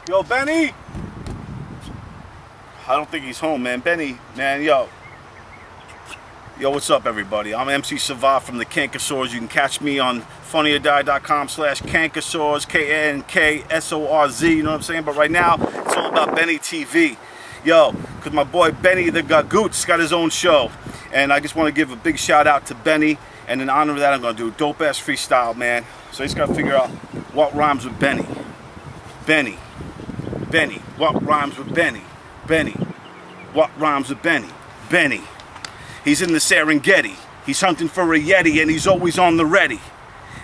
Yo, Benny! I don't think he's home, man. Benny, man, yo. Yo, what's up, everybody? I'm MC Savah from the Kankasaurs. You can catch me on funnyordie.com/Kankasaurs, K-A-N-K-S-O-R-Z, you know what I'm saying? But right now, it's all about Benny TV. Yo, because my boy Benny the Gagoots got his own show. And I just want to give a big shout out to Benny. And in honor of that, I'm going to do a dope-ass freestyle, man. So he's got to figure out what rhymes with Benny. Benny. Benny. What rhymes with Benny? Benny. What rhymes with Benny? Benny. He's in the Serengeti. He's hunting for a Yeti and he's always on the ready.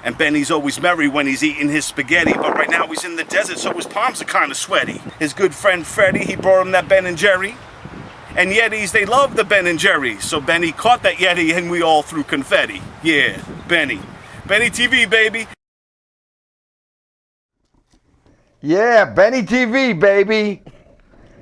And Benny's always merry when he's eating his spaghetti. But right now he's in the desert, so his palms are kind of sweaty. His good friend Freddie, he brought him that Ben and Jerry. And Yetis, they love the Ben and Jerry. So Benny caught that Yeti and we all threw confetti. Yeah, Benny. Benny TV, baby. Yeah, Benny TV, baby.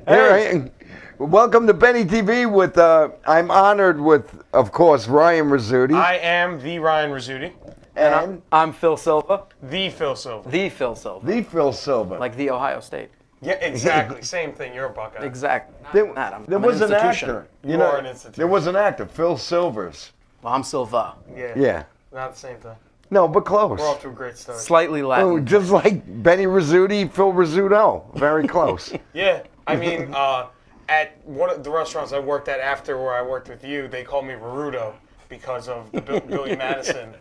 Hey. Welcome to Benny TV with, I'm honored with, of course, Ryan Rizzuti. I am the Ryan Rizzuti. And I'm Phil Silva. The Phil Silva. The Phil Silva. the Phil Silva. Like the Ohio State. Yeah, exactly. Same thing. You're a Buckeye. Exactly. There I'm was an institution. actor. You are an institution. There was an actor, Phil Silvers. Well, I'm Silva. Yeah. Yeah. Not the same thing. No, but close. We're off to a great start. Slightly Latin. Oh, just like Benny Rizzuti, Phil Rizzuto. Very close. Yeah. I mean, at one of the restaurants I worked at after where I worked with you, they called me Rarudo because of the Billy Madison.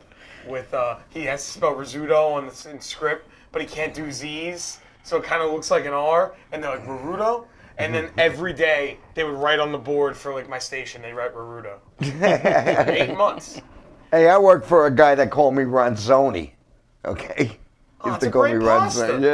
With he has to spell risotto on the in script, but he can't do Z's, so it kind of looks like an R. And they're like Rarudo, and then every day they would write on the board for like my station. They write Rarudo. 8 months. Hey, I work for a guy that called me Ronzoni. Okay. Oh, Used it's to a call great me pasta. Ronzoni. Yeah,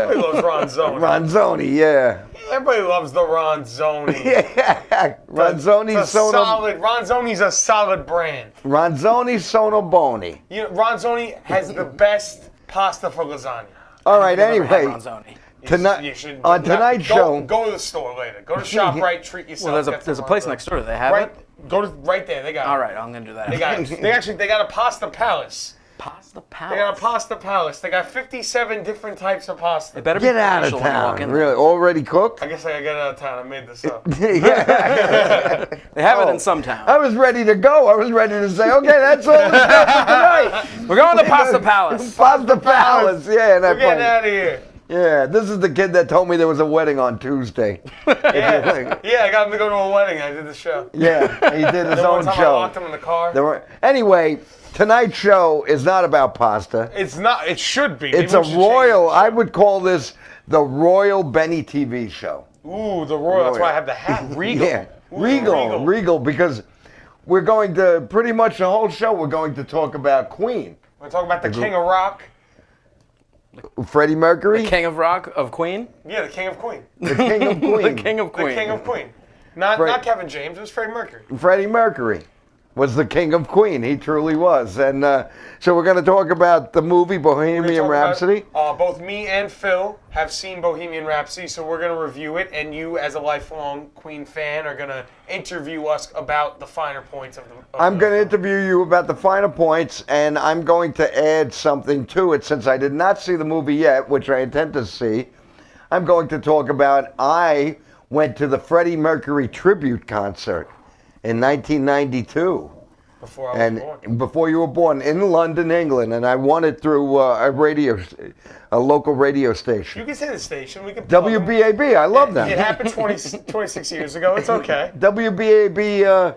Everybody yeah. loves Ronzoni. Ronzoni, yeah. Everybody loves the Ronzoni. Yeah. Ronzoni Sono. Ronzoni's a solid brand. Ronzoni Sono Boni. You know, Ronzoni has the best pasta for lasagna. All right, Never had anyway. Ronzoni. Tonight, You should on tonight's show, go to the store later. Go to ShopRite, treat yourself. Well, get there's a some place Ronzoni. next door. Do they have Right, it? go to right there. They got it. All right, I'm gonna do that. They got it. They got a pasta palace. Pasta They got a Palace. pasta palace. They got 57 different types of pasta. It better be get out of official when you walk town. in. Really, already cooked? I guess I gotta get out of town. I made this up. Yeah. They have it Oh. in some town. I was ready to go. I was ready to say, okay, that's all we got for tonight. We're going to Pasta Palace. Pasta Palace. Yeah, We're that getting place. out of here. Yeah, this is the kid that told me there was a wedding on Tuesday. Yeah, I got him to go to a wedding. I did the show. Yeah, he did his Then own one time I show. locked him in the car. Anyway, tonight's show is not about pasta. It's not. It should be. It's Maybe a we should royal, change I would call this the Royal Benny TV show. it. Ooh, the royal. That's why I have the hat. Regal. Yeah, Ooh, Regal, because we're going to, pretty much the whole show, we're going to talk about Queen. We're talking about the King of Rock. Freddie Mercury, King of Rock of Queen. Yeah, the King of Queen. the King of Queen. The King of Queen. The King of Queen. Not Kevin James. It was Freddie Mercury. Freddie Mercury was the King of Queen. He truly was. And so we're going to talk about the movie Bohemian We're gonna talk Rhapsody. about, both me and Phil have seen Bohemian Rhapsody, so we're going to review it, and you, as a lifelong Queen fan, are going to interview us about the finer points of the. I'm going to interview you about the finer points, and I'm going to add something to it since I did not see the movie yet, which I intend to see. I'm going to talk about I went to the Freddie Mercury tribute concert in 1992. Before I was born. And before you were born, in London, England, and I won it through a local radio You station. can say the station. We can. WBAB, I love them. It happened 26 years ago. It's okay. WBAB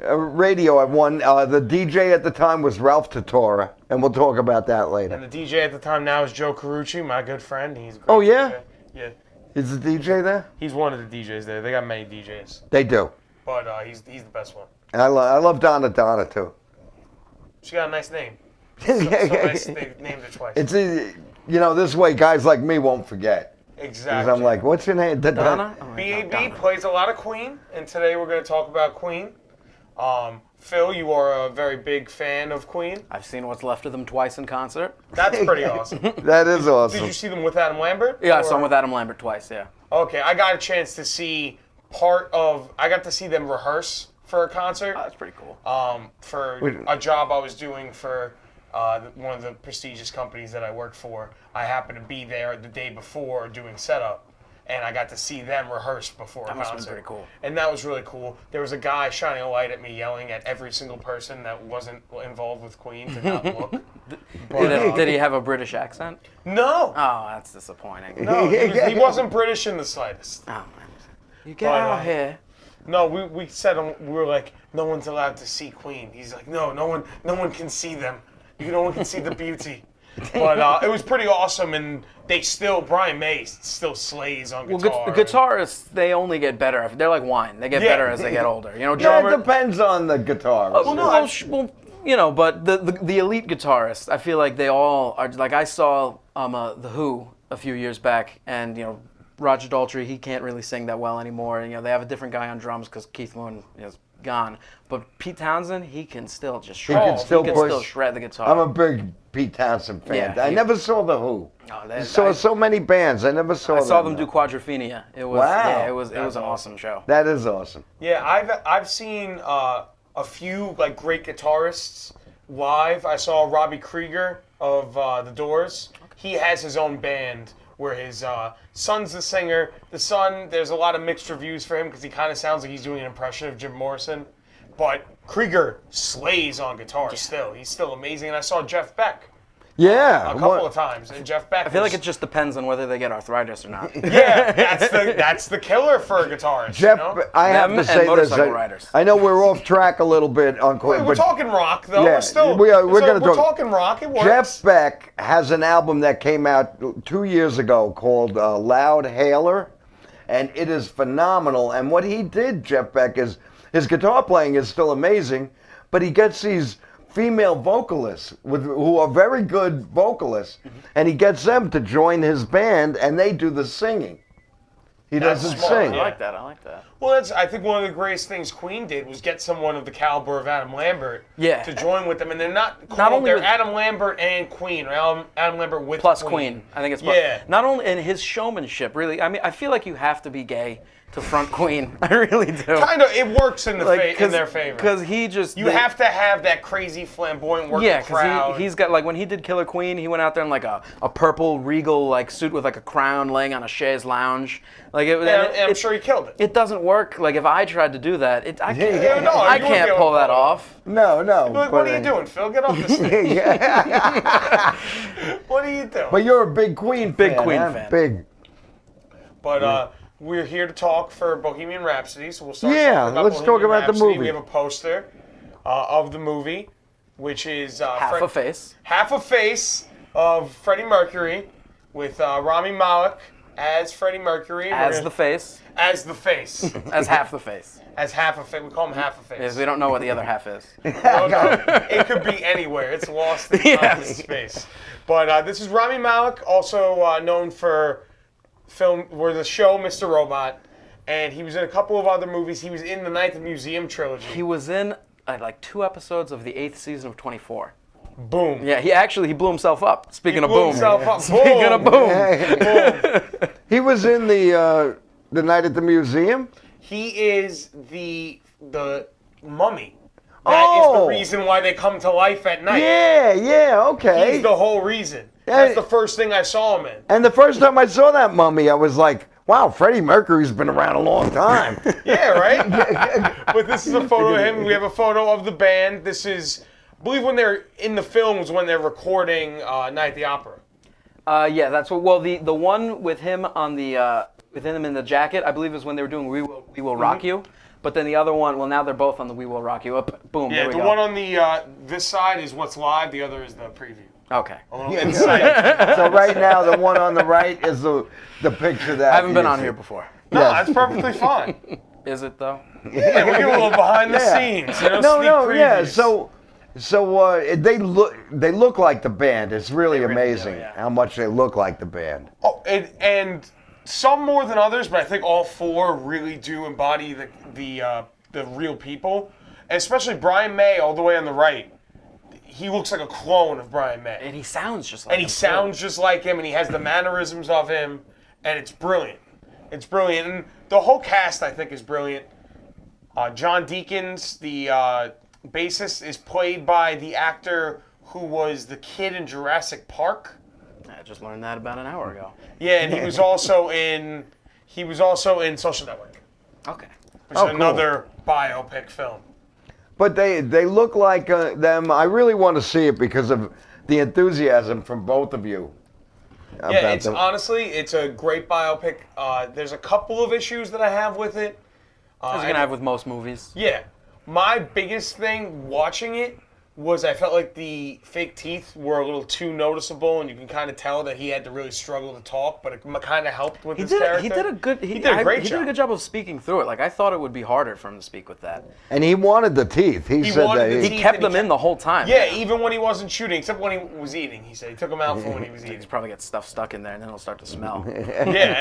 radio, I won. The DJ at the time was Ralph Tatora, and we'll talk about that later. And the DJ at the time now is Joe Carucci, my good friend. He's a great Oh, yeah? DJ. Yeah. Is the DJ there? He's one of the DJs there. They got many DJs, They do. but he's the best one. I love Donna too. She got a nice name. So nice they named it twice. It's this way guys like me won't forget. Exactly. Because I'm like, what's your name? Donna. Oh, BAB Donna. plays a lot of Queen, and today we're going to talk about Queen. Phil, you are a very big fan of Queen. I've seen What's Left of Them twice in concert. That's pretty awesome. That is Did awesome. you see them with Adam Lambert? Yeah, I saw Or- him with Adam Lambert twice. Yeah. Okay, I got a chance to see I got to see them rehearse for a concert. Oh, that's pretty cool. For a job I was doing for one of the prestigious companies that I worked for. I happened to be there the day before doing setup, and I got to see them rehearse before a must have concert. been pretty cool. And that was really cool. There was a guy shining a light at me, yelling at every single person that wasn't involved with Queen to not look. Did he have a British accent? No, Oh, that's disappointing. no, he wasn't British in the slightest. Oh, man. You get But, out here. No, we said we were like, no one's allowed to see Queen. He's like, no one can see them. No one can see the beauty. But it was pretty awesome, and Brian May still slays on Well, guitar. guitarists, they only get better. They're like wine. They get Yeah. better as they get older. You know, Yeah, drummer. it depends on the guitar. Well, you know, but the elite guitarists, I feel like they all are. Like I saw the Who a few years back, and you know, Roger Daltrey, he can't really sing that well anymore. And you know, they have a different guy on drums because Keith Moon is gone. But Pete Townsend, he can still just shred. can still push. Still shred the guitar. I'm a big Pete Townsend fan. Yeah, I never saw the Who. Oh, I saw so many bands. I never saw. I saw them do Quadrophenia. It was Wow. yeah, it was an That's awesome show. That is awesome. Yeah, I've seen a few like great guitarists live. I saw Robbie Krieger of The Doors. He has his own band where his son's the singer. The son, there's a lot of mixed reviews for him because he kind of sounds like he's doing an impression of Jim Morrison. But Krieger slays on guitar still. He's still amazing. And I saw Jeff Beck Yeah. a couple of times, and Jeff Beck. I feel like it just depends on whether they get arthritis or not. yeah, that's the killer for a guitarist. Jeff, you know? I have Them to and say this. motorcycle riders. I know we're off track a little bit on Queen, We're but talking rock, though. Yeah, We're still. we're gonna we're talk- talking rock. It works. Jeff Beck has an album that came out 2 years ago called Loud Hailer, and it is phenomenal. And what he did, Jeff Beck, is his guitar playing is still amazing, but he gets these female vocalists who are very good vocalists, and he gets them to join his band, and they do the singing. He That's doesn't smart, sing. yeah. I like that. I like that. Well, I think one of the greatest things Queen did was get someone of the caliber of Adam Lambert Yeah. to join with them, and they're not called, only they're with- Adam Lambert and Queen, or Adam Lambert with Plus Queen. I think it's Yeah. not only in his showmanship. Really, I mean, I feel like you have to be gay to front Queen. I really do. Kind of, it works in in their favor. Because he just You have to have that crazy flamboyant working yeah, crowd. because he's got like when he did Killer Queen, he went out there in like a purple regal like suit with like a crown, laying on a chaise lounge. Like it, and I'm sure he killed it. it doesn't work. Like if I tried to do that, I can't. Yeah, no, I you wouldn't can't be able pull to that pull it off. No. Like, what but, are you doing, Phil? Get off the stage. What are you doing? But you're a big Queen Big fan. Queen huh? fan. Big. But we're here to talk for Bohemian Rhapsody, so we'll start Yeah, talking about let's talk Bohemian about the Rhapsody. movie. We have a poster of the movie, which is Half a face. half a face of Freddie Mercury with Rami Malek as Freddie Mercury. As the face. As the face. As half the face. As half a face. We call him half a face. Because we don't know what the other half is. No, no, it could be anywhere. It's lost in time and space. But this is Rami Malek, also known for the show Mr. Robot, and he was in a couple of other movies. He was in the Night at the Museum trilogy. He was in like 2 episodes of the 8th season of 24. Boom. Yeah, he blew himself up. Speaking of blew boom. himself up. Speaking of boom. He was in the Night at the Museum. He is the mummy. That is the reason why they come to life at night. Yeah, okay. He's the whole reason. Yeah. That's the first thing I saw him in. And the first time I saw that mummy, I was like, wow, Freddie Mercury's been around a long time. Yeah, right? But this is a photo of him. We have a photo of the band. This is, I believe when they're in the film was when they're recording Night at the Opera. Yeah, that's what. Well, the one with him on the with him in the jacket, I believe, is when they were doing We Will Rock You. But then the other one, well, now they're both on the We Will Rock You. Up, boom. Yeah, there we the go. one on the this side is what's live. The other is the preview. Okay. A little insight. So right now, the one on the right is the picture that I haven't been you on see. here before. No, Yes. that's perfectly fine. Is it though? Yeah, we get a little behind the Yeah. scenes. You know, No, sneak yeah. previews. So they look like the band. It's really really amazing do, yeah. how much they look like the band. Oh, and some more than others, but I think all four really do embody the real people, and especially Brian May, all the way on the right. He looks like a clone of Brian May, And he sounds just like and he him, too. sounds just like him, and he has the mannerisms of him, and it's brilliant. It's brilliant, and the whole cast I think is brilliant. John Deakins, the bassist, is played by the actor who was the kid in Jurassic Park. I just learned that about an hour ago. Yeah, and he was also in Social Network, Okay. which Oh, is cool. another biopic film. But they look like them. I really want to see it because of the enthusiasm from both of you. Yeah, about it's them. honestly, it's a great biopic. There's a couple of issues that I have with it. As you're gonna have with most movies. Yeah, my biggest thing watching it was I felt like the fake teeth were a little too noticeable, and you can kind of tell that he had to really struggle to talk, but it kind of helped with his character. He did a good. He did a great He job. did a good job of speaking through it. Like I thought it would be harder for him to speak with that. And he wanted the teeth. He said wanted that the He teeth. kept and he them in kept- the whole time. Yeah, even when he wasn't shooting, except when he was eating. He said he took them out for when he was eating. He's probably got stuff stuck in there, and then it'll start to smell. Yeah,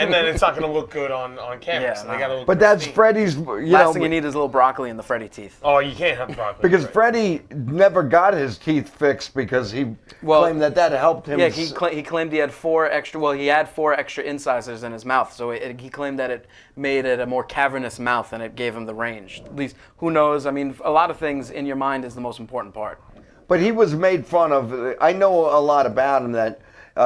and then it's not going to look good on camera. Yeah, so they no. got to. But that's Freddy's, Last thing you need is a little broccoli in the Freddy teeth. Oh, you can't have broccoli. because right. Freddy never got his teeth fixed because he claimed that helped him. Yeah, he claimed he had four extra. Well, he had 4 extra incisors in his mouth, so he claimed that it made it a more cavernous mouth and it gave him the range. At least, who knows? I mean, a lot of things in your mind is the most important part. But he was made fun of. I know a lot about him that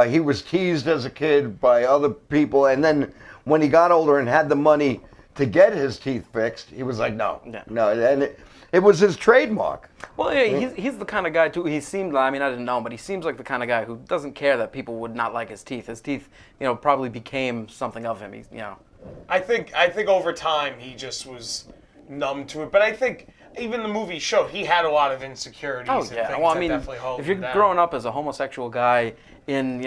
he was teased as a kid by other people, and then when he got older and had the money to get his teeth fixed, he was like, no, Yeah. no, and it was his trademark. Well, yeah, he's the kind of guy too. He seemed. I mean, I didn't know him, but he seems like the kind of guy who doesn't care that people would not like his teeth. His teeth, probably became something of him. I think over time he just was numb to it. But I think even the movie showed he had a lot of insecurities. Oh and yeah. things Well, I that mean, definitely held if you're him down. growing up as a homosexual guy in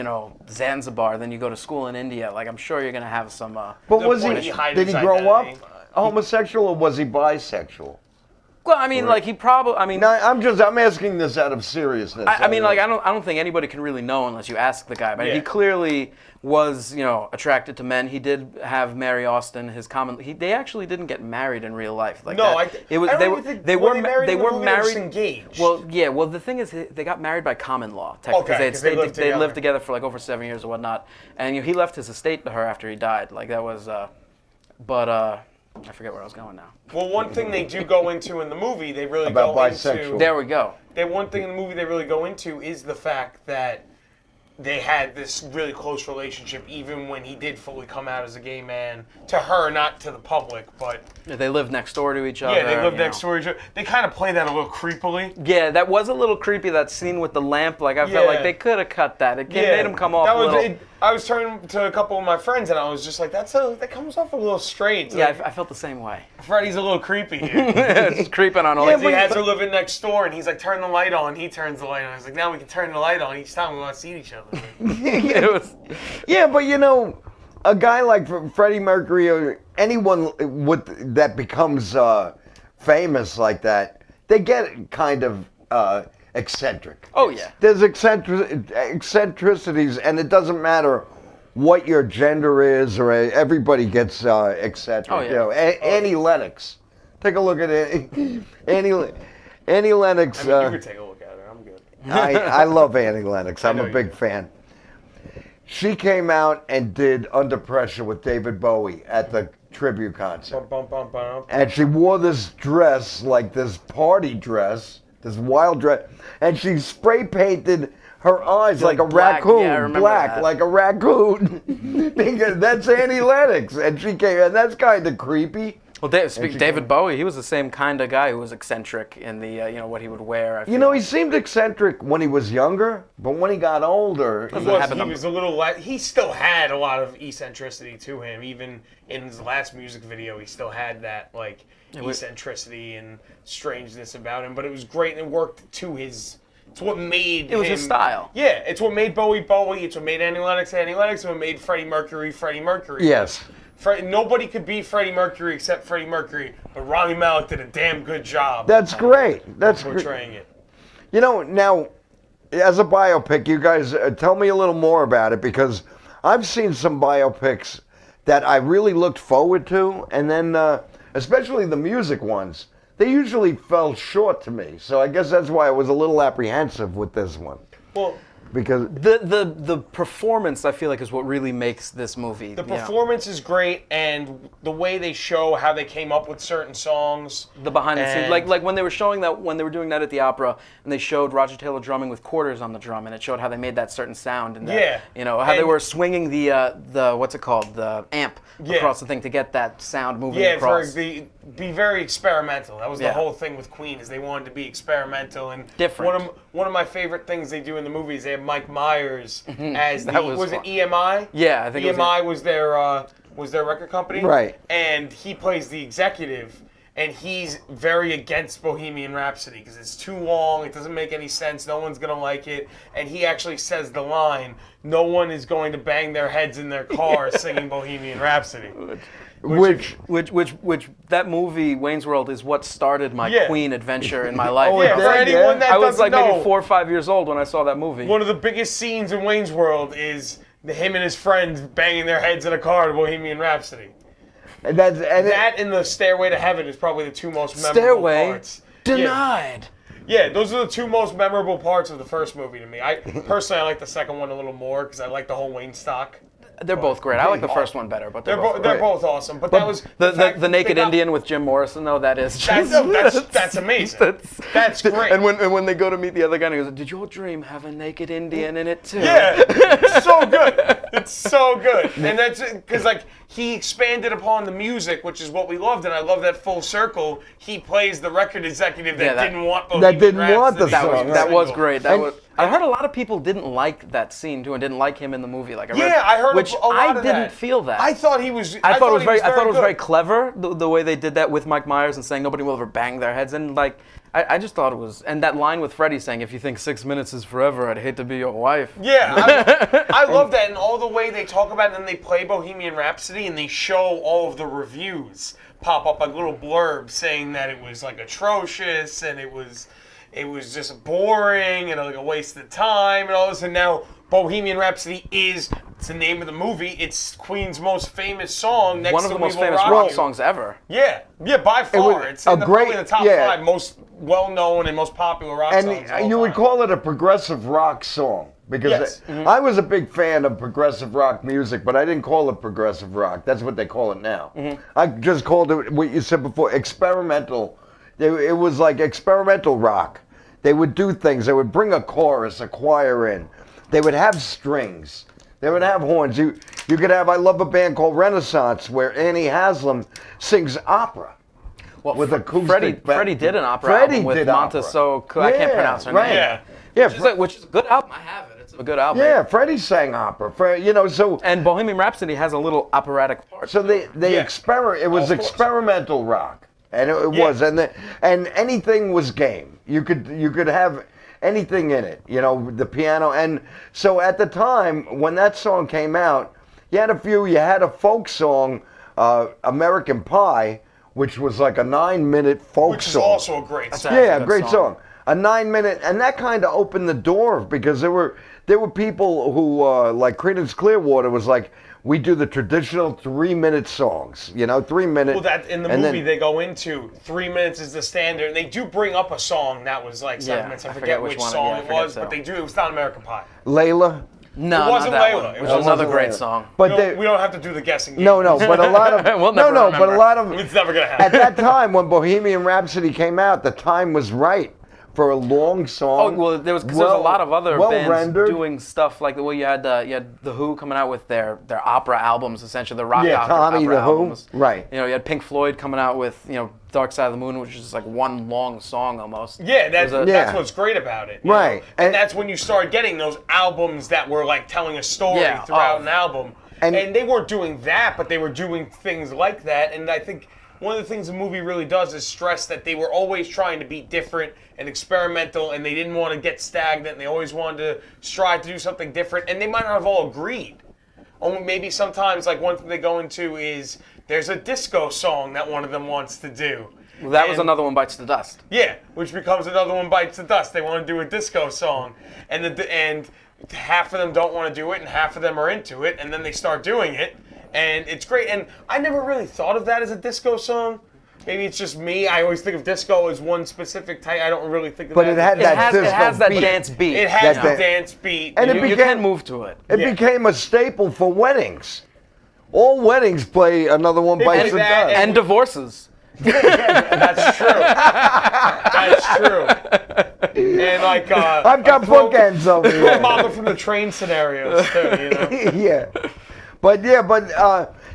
Zanzibar, then you go to school in India. Like I'm sure you're gonna have some. But The was point he? he hid Did his he grow up identity. homosexual or was he bisexual? Well, I mean, like he probably. I mean. No, I'm asking this out of seriousness. I mean, like I don't think anybody can really know unless you ask the guy. But Yeah. he clearly was, attracted to men. He did have Mary Austin, his common. They actually didn't get married in real life. Like No, that. It was I don't they even were think- they were were they married they in the were movie or just married. engaged? Well, yeah. Well, the thing is, they got married by common law. Technically, Okay, 'cause they lived together. lived together for like over 7 years or whatnot. And he left his estate to her after he died. Like that was, I forget where I was going now. Well, one thing they do go into in the movie, they really About go bisexual. into. There we go. One thing in the movie they really go into is the fact that they had this really close relationship, even when he did fully come out as a gay man to her, not to the public. But They lived next door to each other. yeah, they lived you next know. door to each other. They kind of play that a little creepily. Yeah, that was a little creepy. That scene with the lamp. Like I felt like Yeah. they could have cut that. It made him come off that a was, little. I was turning to a couple of my friends, and I was just like, that comes off a little strange. Yeah, Like, I felt the same way. Freddie's a little creepy here. Just creeping on all. Yeah, these- He has her living next door, and he's like, turn the light on. He turns the light on. He's like, now we can turn the light on each time we want to see each other. it was. Yeah, but a guy like Freddie Mercury or anyone that becomes famous like that, they get kind of eccentric. Oh yeah. There's eccentricities, and it doesn't matter what your gender is, or everybody gets eccentric. Oh, yeah. Annie Lennox. Take a look at it. Annie Lennox. I mean, you could take a look at it. I'm good. I love Annie Lennox. I'm know a you big do. fan. She came out and did Under Pressure with David Bowie at the tribute concert. Bum, bum, bum, bum. And she wore this dress, like this party dress, this wild dress, and she spray painted her eyes like a black. raccoon, Yeah, I remember black, that. like a raccoon. That's Annie Lennox, and she came, and that's kind of creepy. Well, David Bowie, he was the same kind of guy who was eccentric in the what he would wear. I You feel know, like. he seemed eccentric when he was younger, but when he got older, happened to- He was a little. He still had a lot of eccentricity to him. Even in his last music video, he still had that like eccentricity and strangeness about him. But it was great and it worked to his. It's what made It was him, his style. Yeah, it's what made Bowie Bowie. It's what made Annie Lennox Annie Lennox. And what made Freddie Mercury Freddie Mercury. yes. Nobody could be Freddie Mercury except Freddie Mercury. But Rami Malek did a damn good job. That's great. That's great. portraying it. Now, as a biopic, you guys tell me a little more about it, because I've seen some biopics that I really looked forward to, and then especially the music ones, they usually fell short to me. So I guess that's why I was a little apprehensive with this one. Well, because The performance, I feel like, is what really makes this movie. The performance is great, and the way they show how they came up with certain songs. The behind the scenes, And- like when they were showing that, when they were doing that at the opera, and they showed Roger Taylor drumming with quarters on the drum, and it showed how they made that certain sound, and that, Yeah. you know how they And- were swinging the what's it called, the amp Yeah. across the thing to get that sound moving Yeah, across. be very experimental. That was the Yeah. whole thing with Queen, is they wanted to be experimental and Different. One of my favorite things they do in the movies, they have Mike Myers as the That was it fun. EMI? Yeah, I think it was EMI was their record company, Right. And he plays the executive. And he's very against Bohemian Rhapsody because it's too long, it doesn't make any sense, no one's going to like it. And he actually says the line, no one is going to bang their heads in their car singing Bohemian Rhapsody. which Which that movie Wayne's World is what started my Yeah. Queen adventure in my life. Oh, Yeah, it for did, anyone yeah. that I was doesn't like know, maybe 4 or 5 years old when I saw that movie. one of the biggest scenes in Wayne's World is him and his friends banging their heads in a car to Bohemian Rhapsody. and that's and it- That and the Stairway to Heaven is probably the two most memorable Stairway parts. denied. Yeah, those are the two most memorable parts of the first movie to me. I personally I like the second one a little more because I like the whole Wayne stock. They're both great. I like the first one better, but They're both they're great. both awesome, but that was The fact the naked they got- Indian with Jim Morrison though, that is That's, just that's amazing. That's great. And when they go to meet the other guy, and he goes, "Did your dream have a naked Indian in it too?" Yeah, it's so good. It's so good, and that's because like he expanded upon the music, which is what we loved, and I love that full circle. He plays the record executive that, Yeah, that- didn't want that didn't want the Rhapsody That song, was to be that was single. great. That And- was. I heard a lot of people didn't like that scene too, and didn't like him in the movie. Like I read, Yeah, I heard which a lot I of didn't that. feel that. I thought he was. I thought it was very. I thought it was good. very clever the way they did that with Mike Myers and saying nobody will ever bang their heads in. Like I just thought it was, and that line with Freddie saying, "If you think 6 minutes is forever, I'd hate to be your wife." Yeah, I love that, and all the way they talk about it, and then they play Bohemian Rhapsody, and they show all of the reviews pop up like little blurbs saying that it was like atrocious, and it was just boring and like a waste of time and all this. And now Bohemian Rhapsody it's the name of the movie. It's Queen's most famous song. Next One of to the most We Will famous Rock rock You. songs ever. Yeah, by far. It's a in great- probably the top yeah. 5 most well-known and most popular rock songs. of all and you would time. call it a progressive rock song because Yes. I was a big fan of progressive rock music, but I didn't call it progressive rock. That's what they call it now. I just called it what you said before, experimental. It was like experimental rock. They would do things. They would bring a chorus, a choir in. They would have strings. They would have horns. You could have. I love a band called Renaissance where Annie Haslam sings opera. Well, With acoustic Freddie did an opera Freddie album with did Monta, opera. so I can't Yeah, pronounce her right. name. Yeah. Yeah, Which is a good album. I have it. It's a good album. yeah. Freddie sang opera. So And Bohemian Rhapsody has a little operatic part. So they Yeah. It was Of course. experimental rock, and it Yeah. was, and anything was game. You could have anything in it, the piano. And so at the time when that song came out, you had a folk song, American Pie, which was like a 9-minute folk Which is song. also a great song. Yeah, good great song. song. A 9-minute, and that kind of opened the door because there were people who like Creedence Clearwater was like, we do the traditional 3-minute songs, 3 minute. Well, that in the and movie then- they go into 3 minutes is the standard. And they do bring up a song that was like 7 Yeah, minutes. I I forget forget which which one, song yeah, I it forget was, so. but they do. It was not American Pie. Layla. No, It wasn't not that Layla. one. It It was wasn't another Layla. great song. But We don't have to do the guessing game. no, but a lot of We'll never but a remember. lot of It's never gonna at happen. that time when Bohemian Rhapsody came out, the time was right for a long Oh song. well, there was a lot of other bands rendered. doing stuff like you had the Who coming out with their opera albums, essentially the rock Yeah, opera, Tommy opera the Who, albums. right. You had Pink Floyd coming out with Dark Side of the Moon, which is like one long song almost. Yeah, that's It was a- that's Yeah. what's great about it. you Right. know? And And- that's when you start getting those albums that were like telling a story Yeah, throughout oh. an album. And- And they weren't doing that, but they were doing things like that. And I think one of the things the movie really does is stress that they were always trying to be different and experimental, and they didn't want to get stagnant, and they always wanted to strive to do something different. And they might not have all agreed. Only maybe sometimes, like one thing they go into is there's a disco song that one of them wants to do. Well, that was And- another one bites the dust. Yeah, which becomes another one bites the dust. They want to do a disco song, and half of them don't want to do it, and half of them are into it, and then they start doing it, and it's great. And I never really thought of that as a disco song, maybe it's just me. I always think of disco as one specific type. I don't really think of But that. it had It that has, disco it has that beat. dance beat. It has That the dan- dance beat. And it you became- can move to it. It Yeah. became a staple for weddings. All weddings play another one bites play the that dust. And divorces. That's true. That's true. And like, I've got bookends over here. Mama from the train scenarios too. You know. Yeah, but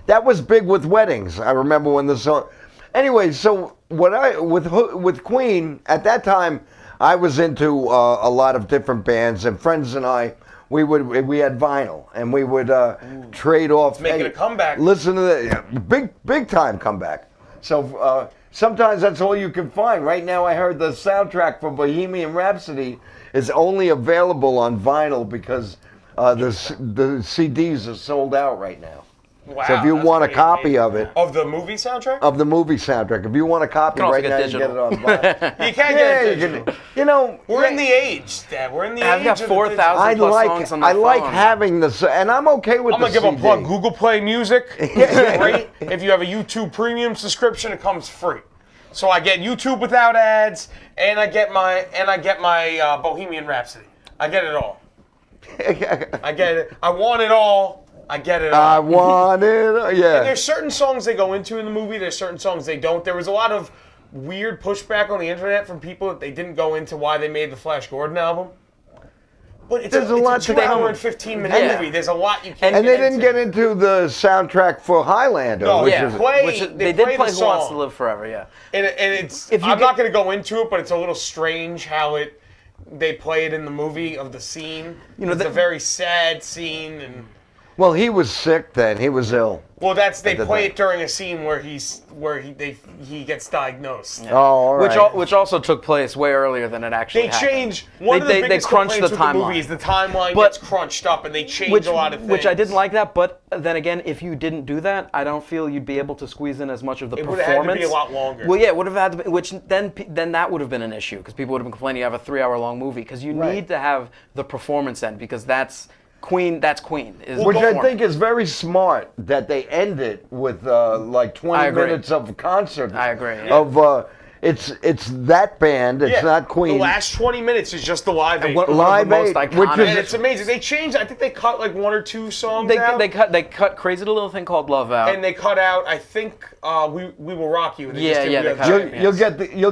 that was big with weddings. I remember when the song. Anyway, so with Queen at that time, I was into a lot of different bands, and friends and I. We had vinyl, and we would trade off. Making a comeback. Listen to the big time comeback. So sometimes that's all you can find. Right now, I heard the soundtrack for Bohemian Rhapsody is only available on vinyl because the CDs are sold out right now. Wow, So if you that's want a pretty copy amazing. of it, Of the movie soundtrack? of the movie soundtrack, if you want a copy You can also right get now, digital. you get it on vinyl. You can't Yeah, get it you digital. can. You know, We're in the age, Dad. We're in the I've age got of 4,000 I plus like songs on my I like phone. having this, and I'm okay with I'm the gonna give a CD. plug. Google Play Music. It's great. If you have a YouTube Premium subscription, it comes free. So I get YouTube without ads, and I get my Bohemian Rhapsody. I get it all. I get it. I want it all. I get it all. I want it. Yeah. There's certain songs they go into in the movie. There's certain songs they don't. There was a lot of weird pushback on the internet from people that they didn't go into why they made the Flash Gordon album. But it's There's a lot to 2 hour know. and 15-minute Yeah. movie. There's a lot you can't. And they didn't get into the soundtrack for Highlander, No, which yeah. is Play- Which they they did play play the Who Wants to song. Live Forever, yeah. And it's. If you I'm get- not going to go into it, but it's a little strange how they play it in the movie of the scene. You know, it's the- a very sad scene, and well, he was sick then. He was ill. well, they the play thing. it during a scene where he gets diagnosed. Oh, all right. Which also took place way earlier than it actually They happened. change. One of the they biggest crunched complaints the with the timeline. movie is the timeline But- gets crunched up, and they change which, a lot of things. which I didn't like that, but then again, if you didn't do that, I don't feel you'd be able to squeeze in as much of the It performance. would've had to be a lot longer. Well, yeah, it would have had to be, which then that would have been an issue because people would have been complaining you have a 3-hour-long movie because you Right. need to have the performance end because that's Queen. That's Queen. Is Which I performance. think is very smart that they end it with like 20 I agree. minutes of concert. I agree, yeah. Of it's that band. It's Yeah, not Queen. The last 20 minutes is just the live aid. One of Live the most Aid, iconic. which is- And it's amazing. They changed. I think they cut like 1 or 2 songs out. They cut Crazy Little Thing Called Love out. and they cut out. I think We Will Rock You. And Yeah, just did yeah, We they Are cut the it. Champions. you'll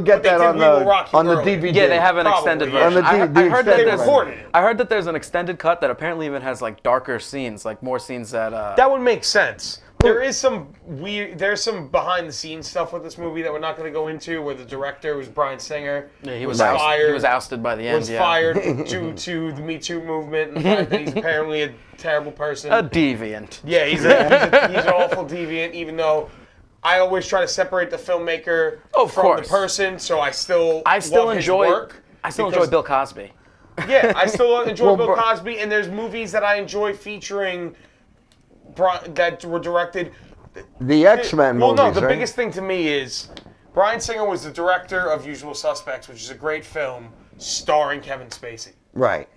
get they that did on We Will Rock You the early. DVD. Yeah, they have an Probably, extended yeah. version. On the I heard that extended there's version. I heard that there's an extended cut that apparently even has like darker scenes, like more scenes that. That would make sense. There is some weird. There's some behind the scenes stuff with this movie that we're not going to go into. Where the director was Bryan Singer. Yeah, he was fired. He was ousted by the end. Was yeah. fired due to the Me Too movement and the fact that he's apparently a terrible person. A deviant. Yeah, he's an awful deviant. Even though I always try to separate the filmmaker Of from course. the person, so I still love enjoy. his work. I still because- enjoy Bill Cosby. Yeah, I still enjoy Well, Bill but- Cosby, and there's movies that I enjoy featuring that were directed. The X-Men Well, movies. no, the right? biggest thing to me is Bryan Singer was the director of Usual Suspects, which is a great film starring Kevin Spacey. Right.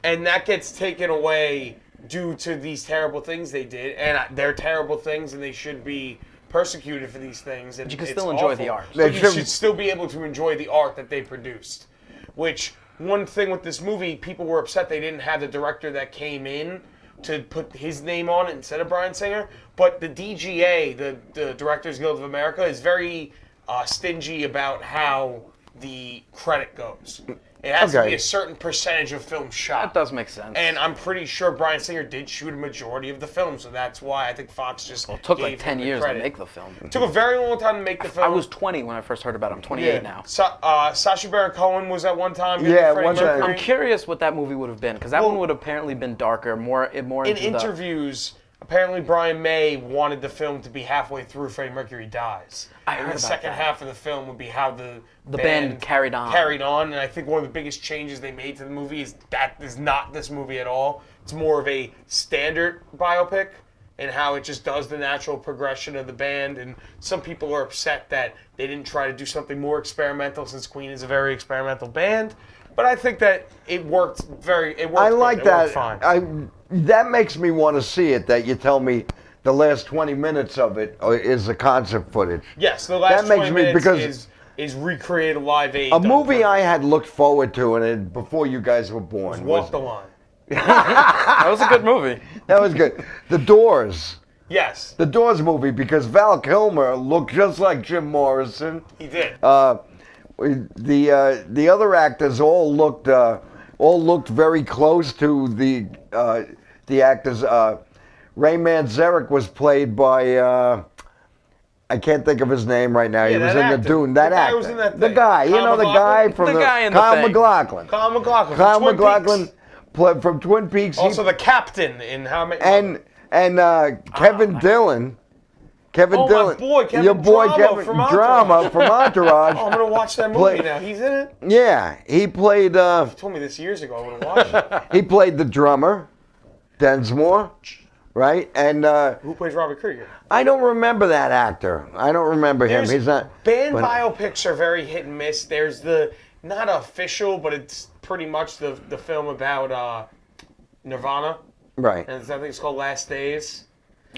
And that gets taken away due to these terrible things they did, and they're terrible things, and they should be persecuted for these things. And you can it's still enjoy awful. the art. But They you should- should still be able to enjoy the art that they produced. Which, one thing with this movie, people were upset they didn't have the director that came in to put his name on it instead of Bryan Singer. But the DGA, the Directors Guild of America, is very stingy about how the credit goes. It has to Okay. be a certain percentage of film shot. That does make sense. And I'm pretty sure Bryan Singer did shoot a majority of the film, so that's why I think Fox just it took gave like 10 him the years to credit. make the film. It took a very long time to make the film. I was 20 when I first heard about it. I'm 28 now. Sacha Baron Cohen was at one time. Yeah, Freddie one time. Mercury. I'm curious what that movie would have been because that one would have apparently been darker, more In into the. interviews, apparently Brian May wanted the film to be halfway through Freddie Mercury dies. I and heard the about second that. half of the film would be how the band carried on. And I think one of the biggest changes they made to the movie is that is not this movie at all. It's more of a standard biopic and how it just does the natural progression of the band. And some people are upset that they didn't try to do something more experimental since Queen is a very experimental band. But I think that it worked I like good. It that. worked fine. That makes me want to see it. That you tell me the last 20 minutes of it is the concert footage. Yes, the last That makes 20 me- minutes because- is recreate a Live Aid. A movie I had looked forward to, and before you guys were born, Walk the Line. That was a good movie. that was good. The Doors. Yes, The Doors movie, because Val Kilmer looked just like Jim Morrison. he did. The other actors all looked very close to the actors. Ray Manzarek was played by I can't think of his name right now. Yeah, He was that in actor. the Dune. The That guy actor. was in that The thing. guy, you Kyle know, the guy MacLachlan? from The guy in the Kyle thing. MacLachlan. Kyle MacLachlan. Kyle from Twin MacLachlan Peaks. from Twin Peaks. He- Also the captain in How Many. and Kevin Dillon. Kevin Oh, my Dillon. boy, Kevin Your boy Drama Kevin from Entourage. Drama from Entourage. Oh, I'm gonna watch that movie Play- now. He's in it. Yeah, he played You told me this years ago. I would have watched it. he played the drummer, Densmore, right? And Who plays Robert Krieger? I don't remember that actor. I don't remember him. There's- He's not. Band but- biopics are very hit and miss. There's the not official, but it's pretty much the film about Nirvana, Right. and I think it's called Last Days,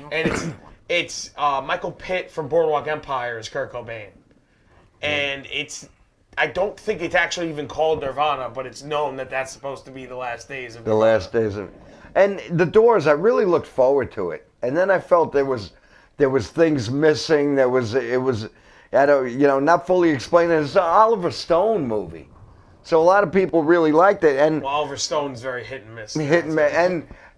and it's Michael Pitt from Boardwalk Empire as Kurt Cobain, and I don't think it's actually even called Nirvana, but it's known that that's supposed to be the last days of The last days of. And the Doors, I really looked forward to it, and then I felt there was things missing. It was not fully explained. It's an Oliver Stone movie, so a lot of people really liked it. And Well, Oliver Stone's very hit and miss.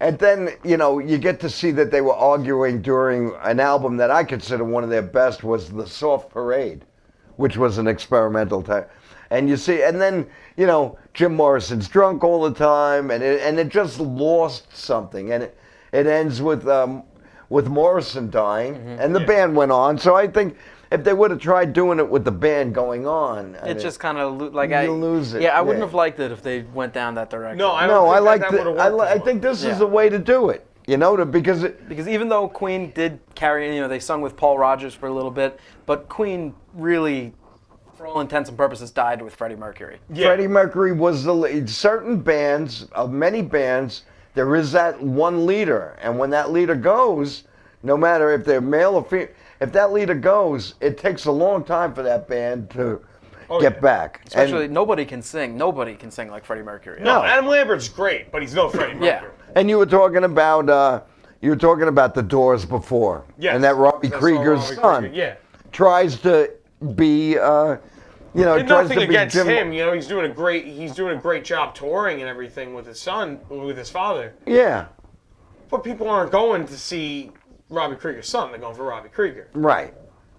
and then you get to see that they were arguing during an album that I consider one of their best was The Soft Parade, which was an experimental type. And you see, and then Jim Morrison's drunk all the time, and it just lost something, and it ends with Morrison dying, and the band went on. So I think if they would have tried doing it with the band going on, It just kind of like You lose it, Yeah, I wouldn't yeah. have liked it if they went down that direction. No, I don't no, think I like that the, would've I, worked li- as I well. think this is Yeah. the way to do it, because Because even though Queen did carry, they sung with Paul Rogers for a little bit, but Queen really, for all intents and purposes, died with Freddie Mercury. Yeah. Freddie Mercury was the lead. Certain bands, of many bands, there is that one leader, and when that leader goes, no matter if they're male or female, if that leader goes, it takes a long time for that band to get yeah. back. Especially, nobody can sing like Freddie Mercury. No, Adam Lambert's great, but he's no Freddie Yeah. Mercury. And you were talking about the Doors before, Yes, and that Robbie that's all Krieger's Robbie son Krieger, yeah. tries to be, And tries nothing to be against Jim. him, he's doing a great job touring and everything with his son, with his father. Yeah, But people aren't going to see Robbie Krieger's son; they're going for Robbie Krieger, right.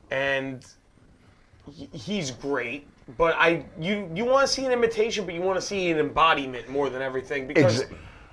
and he's great. But you want to see an imitation, but you want to see an embodiment more than everything because,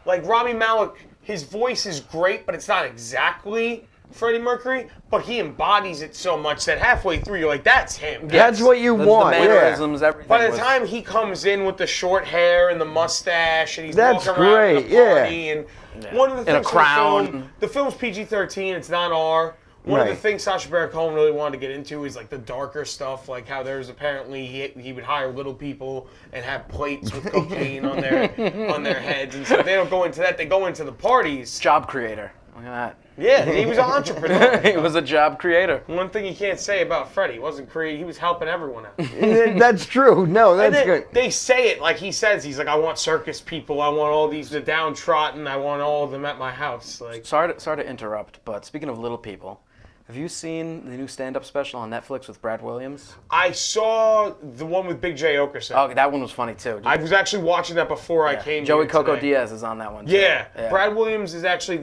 like Rami Malek, his voice is great, but it's not exactly Freddie Mercury. But he embodies it so much that halfway through you're like, that's him. That's what you The want. mannerisms, everything. By the was- time he comes in with the short hair and the mustache, and he's That's walking around great, in a party, and one of the In a things from crown. the film's PG-13, it's not R. One of the Right. things Sacha Baron Cohen really wanted to get into is like the darker stuff, like how there's apparently he would hire little people and have plates with cocaine on their heads, and so they don't go into that. They go into the parties. Job creator. Look at Yeah, he was an entrepreneur. that. He was a job creator. One thing you can't say about Freddie, he wasn't creative. He was helping everyone out. That's true. No, And that's then good. they say it like he says. He's like, I want circus people. I want all the downtrodden. I want all of them at my house. Like, Sorry to interrupt, but speaking of little people, have you seen the new stand-up special on Netflix with Brad Williams? I saw the one with Big J Okerson. Oh, that one was funny too. I was actually watching that before I came. Joey here Coco today. Diaz is on that one. Too. Yeah. Brad Williams is actually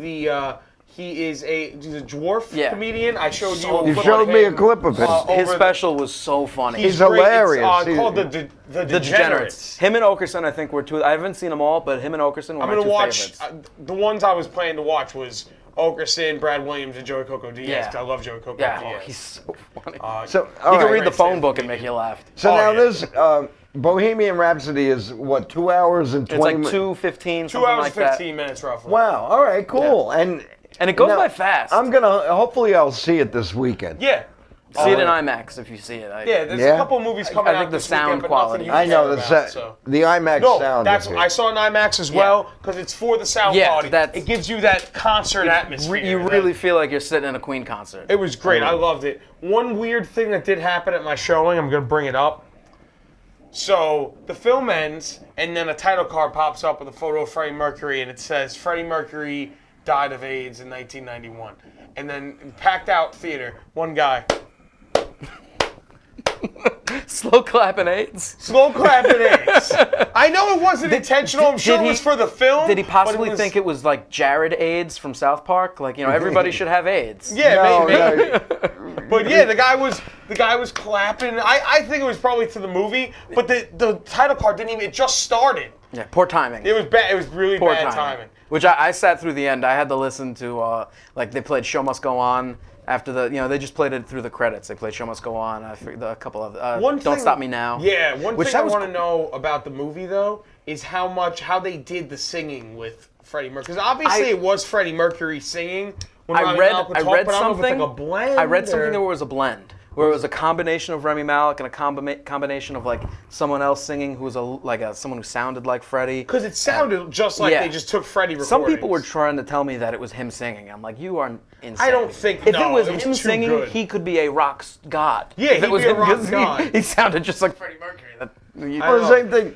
he's a dwarf Yeah. comedian. I showed So you. You clip showed of me a him, clip of him. His over special was so funny. He's great. hilarious. It's called the The Degenerates. Him and Okerson, I think, were two. I haven't seen them all, but him and Okerson were I'm my gonna two watch favorites. the ones I was planning to watch was Okerson, Brad Williams, and Joey Coco Diaz. Yeah. 'Cause I love Joey Coco Yeah, Diaz. he's so funny. So, you all can right. read the Great phone stand-up book and make you laugh. So Oh, now yeah. this Bohemian Rhapsody is what, 2 hours and 20 It's like minutes? 2:15, 2 something hours like and that. 15 minutes roughly. Wow. All right. Cool. And And it goes now, by fast. I'm gonna. Hopefully, I'll see it this weekend. Yeah. See it in IMAX if you see it. Yeah, there's Yeah. a couple movies coming I out think the this sound weekend, but quality. nothing you I know care the about, so. the IMAX No, sound. that's is I saw an IMAX as well because it's for the sound Yeah, quality. that's- It gives you that concert atmosphere. You really feel like you're sitting in a Queen concert. It was great. I loved it. One weird thing that did happen at my showing, I'm going to bring it up. So the film ends, and then a title card pops up with a photo of Freddie Mercury, and it says Freddie Mercury died of AIDS in 1991. And then packed out theater, one guy. Slow clapping AIDS. Slow clapping AIDS. I know it wasn't intentional. I'm sure did it was he- for the film. Did he possibly but think it was like Jared AIDS from South Park? Like, you know, everybody should have AIDS. Yeah, No, maybe. no, But yeah, the guy was clapping. I think it was probably to the movie, but the title card didn't even. It just started. Yeah, poor timing. It was bad. It was really Poor bad timing. Which I sat through the end. I had to listen to, like, they played Show Must Go On after the, you know, they just played it through the credits. They played Show Must Go On. I forget a couple of, Don't Stop Me Now. Yeah, one Which thing I that was want to know about the movie though is how they did the singing with Freddie Mercury. Because obviously it was Freddie Mercury singing. When I Rami read Malek would talk, something. but I don't know if it's like a blend. I read something or- that was a blend, where it was a combination of Rami Malek and a combination of like someone else singing who was someone who sounded like Freddie. Because it sounded just like Yeah. they just took Freddie recordings. Some people were trying to tell me that it was him singing. I'm like, you are insane. I don't think- if no, it was it was him too singing, good. he could be a rock god. Yeah, If he'd it was be a him, rock 'cause god. He sounded just like Freddie Mercury. Well, the same thing.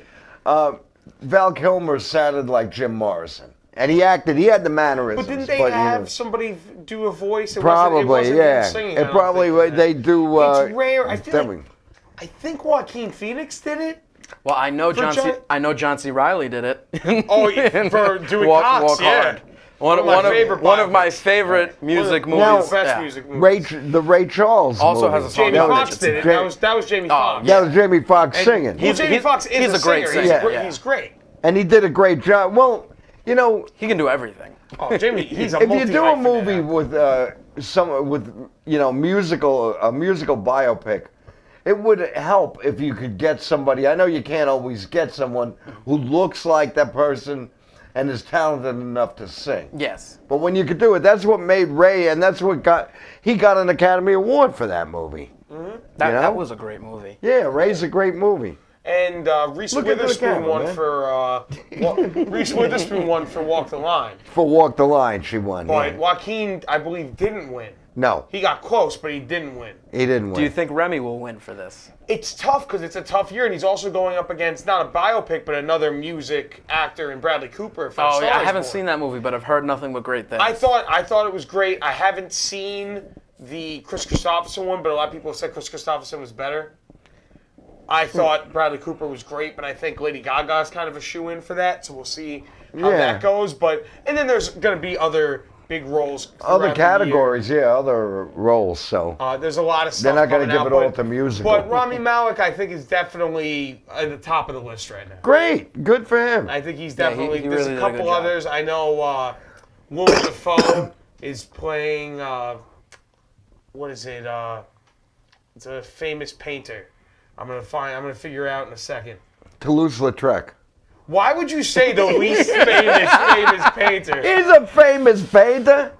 Val Kilmer sounded like Jim Morrison, and he acted. He had the mannerisms. But didn't they he have was- somebody do a voice? It Probably, wasn't yeah. him singing, I It don't probably think. they do. It's rare. I feel definitely. like I think Joaquin Phoenix did it. Well, I know John- John C. Riley did it. Oh, yeah, for doing Walk Cox, yeah. Hard. One of my biopics. favorite music One of movies. the best Yeah. music movies. The Ray Charles Also movie. has a song Jamie about Foxx it. did it. Ja- That was Jamie Foxx. That was Jamie Foxx singing, Well, Jamie Foxx is he's a great singer. singer. He's, Yeah. he's great. and he did a great job. Well, you know, He can do everything. Oh, Jamie, he's a if you do a multi-hyphenate movie actor. with a musical biopic, it would help if you could get somebody. I know you can't always get someone who looks like that person and is talented enough to sing. Yes. But when you could do it, that's what made Ray, and that's what he got an Academy Award for that movie. That, You know? that was a great movie. Yeah, Ray's a great movie. And Reese Look at the Witherspoon camera, won man. for Reese Witherspoon won for Walk the Line. For Walk the Line, she won. But yeah. Joaquin, I believe, didn't win. No, He got close, but he didn't win. he didn't win. Do you think Remy will win for this? It's tough because it's a tough year, and he's also going up against not a biopic, but another music actor in Bradley Cooper. From Oh, Star yeah, I is haven't Born. seen that movie, but I've heard nothing but great things. I thought it was great. I haven't seen the Chris Christopherson one, but a lot of people have said Chris Christopherson was better. I thought Bradley Cooper was great, but I think Lady Gaga's kind of a shoe-in for that, so we'll see how Yeah. that goes. And then there's going to be other big roles. Other throughout the categories, yeah, other roles. So year. There's a lot of stuff. they're not going to give it all to musical. But Rami Malek, I think, is definitely at the top of the list right now. Great, good for him. I think he's Yeah, he definitely. really there's did a a couple good job. others. I know Willem Dafoe is playing. What is it? It's a famous painter. I'm gonna figure out in a second. Toulouse-Lautrec. Why would you say the least famous painter? He's a famous painter.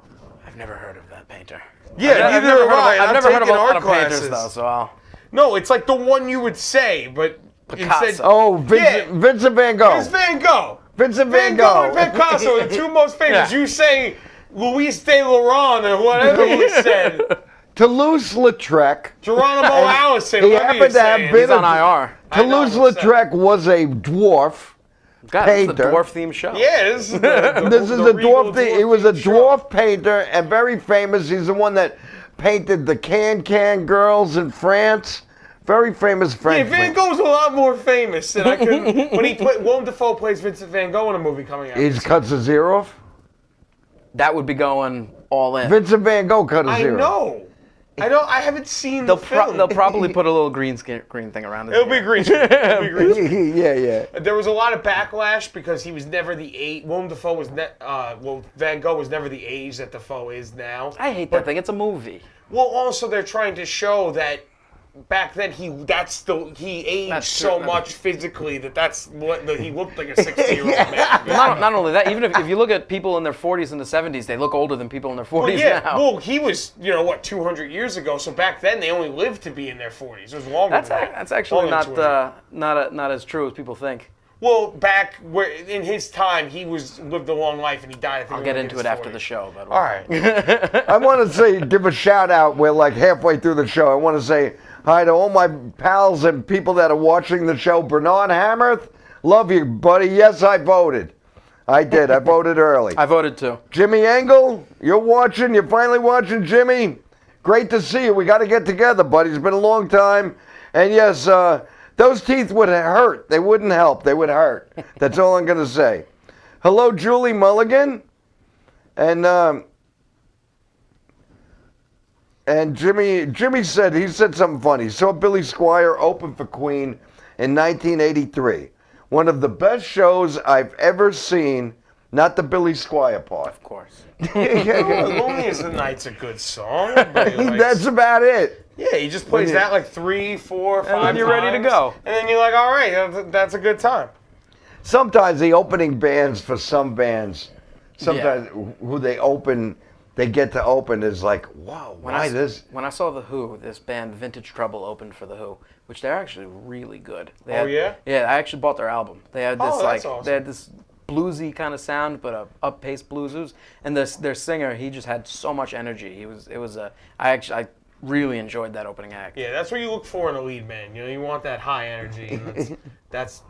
I've never heard of that painter. Yeah, I've neither have I. I've never heard of a lot art of classes. painters, though, so I'll... No, it's like the one you would say, but Picasso. instead. Oh, Vincent Van Gogh. It's Van Gogh. Vincent Van Gogh and Picasso are the two most famous. Yeah. You say Louis de Laurent or whatever you said. Toulouse-Lautrec. Geronimo Allison. He whatever happened you're to have saying. been He's on IR. I know, Toulouse-Lautrec was a dwarf. God, this is a Painter. dwarf-themed show. Yeah, this is the This is the a regal dwarf thing. He was a themed show. dwarf painter and very famous. He's the one that painted the Can girls in France. Very famous Yeah, French. Van Gogh's a lot more famous than I couldn't. When Willem Dafoe plays Vincent Van Gogh in a movie coming out. He cuts his ear off. That would be going all in. Vincent Van Gogh cut his I ear off. know. I haven't seen They'll, the film. they'll probably put a little green thing around his It'll be ear. green screen. It'll be green screen. Yeah. There was a lot of backlash because he was never the age. Willem Dafoe was Van Gogh was never the age that Dafoe is now. I hate that thing. It's a movie. Well, also they're trying to show that back then he aged That's so true. much physically he looked like a 60-year-old man. Not only that, even if you look at people in their 40s in the 70s, they look older than people in their 40s now. Well, he was 200 years ago. So back then they only lived to be in their 40s. It was longer. That's than that. that's actually Longer than 200. not as true as people think. Well, back where in his time he lived a long life and he died. I think I'll get into it after the show. By the way. All right. I want to say, give a shout out. We're like halfway through the show. I want to say hi to all my pals and people that are watching the show. Bernard Hammerth, love you, buddy. Yes, I voted. I did. I voted early. I voted too. Jimmy Engel, you're watching. You're finally watching, Jimmy. Great to see you. We got to get together, buddy. It's been a long time. And yes, those teeth would hurt. They wouldn't help. They would hurt. That's all I'm going to say. Hello, Julie Mulligan. And Jimmy said something funny. He saw Billy Squier open for Queen in 1983. One of the best shows I've ever seen. Not the Billy Squier part. Of course. Lonely as the Night's a good song. Everybody likes- That's about it. Yeah, he just plays that like 3, 4, 5 then you're ready to times, go. And then you're like, all right, that's a good time. Sometimes the opening bands for some bands, sometimes who they get to open is like, wow, why this? When I saw The Who, this band Vintage Trouble opened for The Who, which they're actually really good. They Oh, yeah? Yeah, I actually bought their album. They had this Oh, that's they awesome. had this bluesy kind of sound, but a up-paced blues. And their singer, he just had so much energy. I really enjoyed that opening act. Yeah, that's what you look for in a lead man. You want that high energy. And that's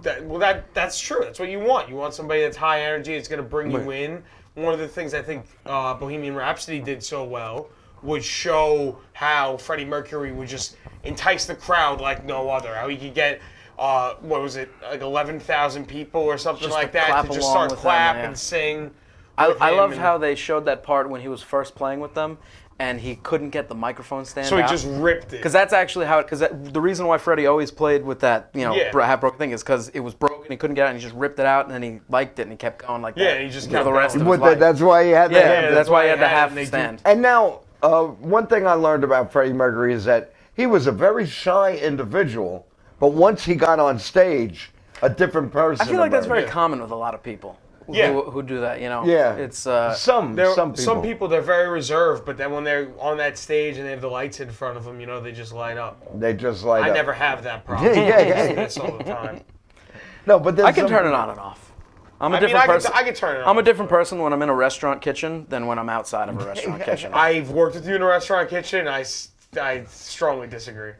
true. That's what you want. You want somebody that's high energy. It's going to bring you in. One of the things I think Bohemian Rhapsody did so well would show how Freddie Mercury would just entice the crowd like no other. How he could get, what was it, like 11,000 people or something Just like to that clap to just along start with them, clap yeah. and sing. I with him loved and- how they showed that part when he was first playing with them, and he couldn't get the microphone stand So he out. just ripped it. Because that's actually how. Because the reason why Freddie always played with that, Yeah. half broken thing is because it was broken. He couldn't get it, and he just ripped it out, and then he liked it, and he kept going like that. Yeah, he just for kept the rest going. of his life. That's why he had Yeah, that. that's why he had the it, half and they do- stand. And now, one thing I learned about Freddie Mercury is that he was a very shy individual, but once he got on stage, a different person. I feel like that's very emerged. common with a lot of people Yeah. who do that. Yeah, it's some people. Some people, they're very reserved, but then when they're on that stage and they have the lights in front of them, they just light up. They just light I up. never have that problem. Yeah. I do this all the time. No, but I can turn it on and off. I'm a different person. I can turn it on. I'm a different person when I'm in a restaurant kitchen than when I'm outside of a restaurant kitchen. I've worked with you in a restaurant kitchen. I strongly disagree.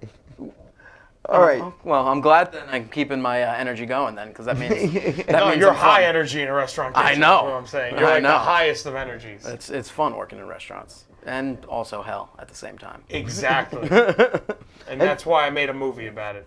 All right. Well, I'm glad that I'm keeping my energy going then, because that means No, you're I'm high fun. energy in a restaurant kitchen. I know. That's what I'm saying. You're I like the know. highest of energies. It's fun working in restaurants and also hell at the same time. Exactly. And that's why I made a movie about it.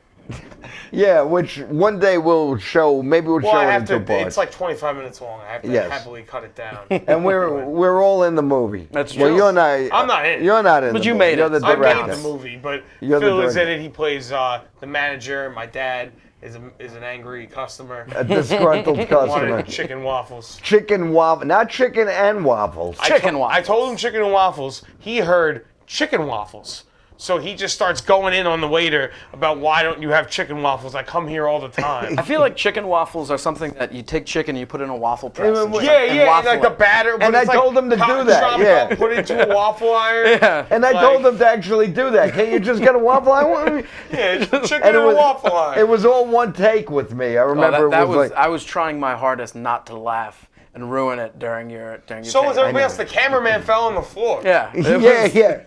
Yeah, which one day we'll show. Maybe we'll Well, show I it have in to. two parts. It's like 25 minutes long. I have to Yes. heavily cut it down. And we're all in the movie. That's Well, true. you're not. I'm not in it. You're not in. But the you movie. made You're it. the I director. made the movie, but You're the Phil is in director. it. He plays the manager. My dad is an angry customer. A disgruntled Wanted customer. chicken waffles. Chicken waffle, not chicken and waffles. Chicken waffles. I told him chicken and waffles. He heard chicken waffles. So he just starts going in on the waiter about why don't you have chicken waffles? I come here all the time. I feel like chicken waffles are something that you take chicken and you put in a waffle press. Yeah, and just, yeah, and yeah, waffle like the it. batter. But And I it's like told him to do cotton that, chopped yeah. up, put it into a waffle iron. Yeah. And I Like- told them to actually do that. Can't you just get a waffle? I want. Yeah, it's chicken And and a waffle iron. it was all one take with me. I Oh, remember that it was like. I was trying my hardest not to laugh and ruin it during your So was take. everybody else. The cameraman fell on the floor. Yeah. it Yeah, was- yeah.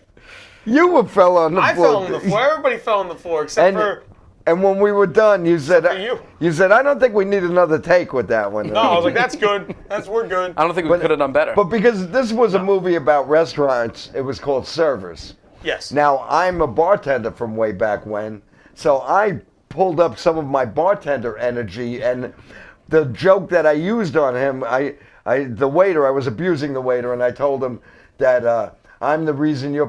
You fell on the I floor. fell on the floor. Everybody fell on the floor except for. And when we were done, you said, you. said, I don't think we need another take with that one. No, I was like, that's good. We're good. I don't think we could have done better. But because this was a movie about restaurants, it was called Servers. Yes. Now, I'm a bartender from way back when, so I pulled up some of my bartender energy, and the joke that I used on him, the waiter, I was abusing the waiter, and I told him that I'm the reason you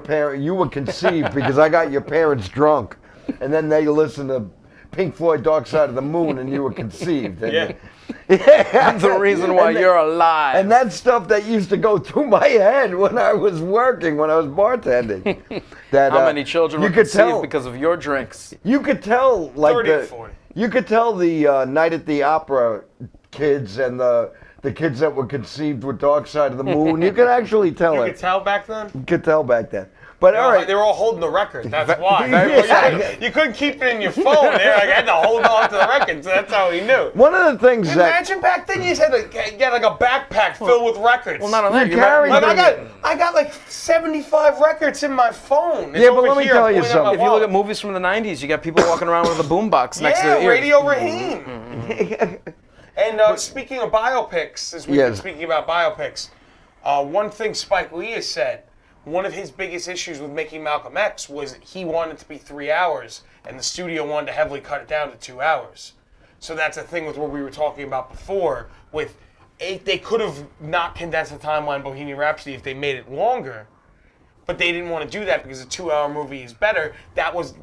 were conceived because I got your parents drunk, and then they listened to Pink Floyd Dark Side of the Moon, and you were conceived. And, Yeah. Yeah. The reason why And you're alive. And that's stuff that used to go through my head when I was working, when I was bartending. That, How many children you were could conceived tell, because of your drinks? You could tell, like 30 to 40. you could tell the Night at the Opera kids and the kids that were conceived with Dark Side of the Moon. You could actually tell You it. could tell back then? You could tell back then. But all right, They were all holding the record. That's why. Yeah. You couldn't keep it in your phone. They were like, I had to hold on to the record, so that's how he knew. one of the things that Imagine back then you just had to get like a backpack filled with records. Well, not only that, You carry Like, them. I got like 75 records in my phone. It's Yeah, but over let me here, tell I'm you pointing at my something. if you look at wallet. movies from the 90s, you got people walking around with a boombox next to Yeah, their ears. Radio Raheem. And speaking of biopics, as we've been Yes. speaking about biopics, one thing Spike Lee has said, one of his biggest issues with making Malcolm X was he wanted it to be 3 hours, and the studio wanted to heavily cut it down to 2 hours. So that's a thing with what we were talking about before. With they could have not condensed the timeline Bohemian Rhapsody if they made it longer, but they didn't want to do that because a 2-hour movie is better. That was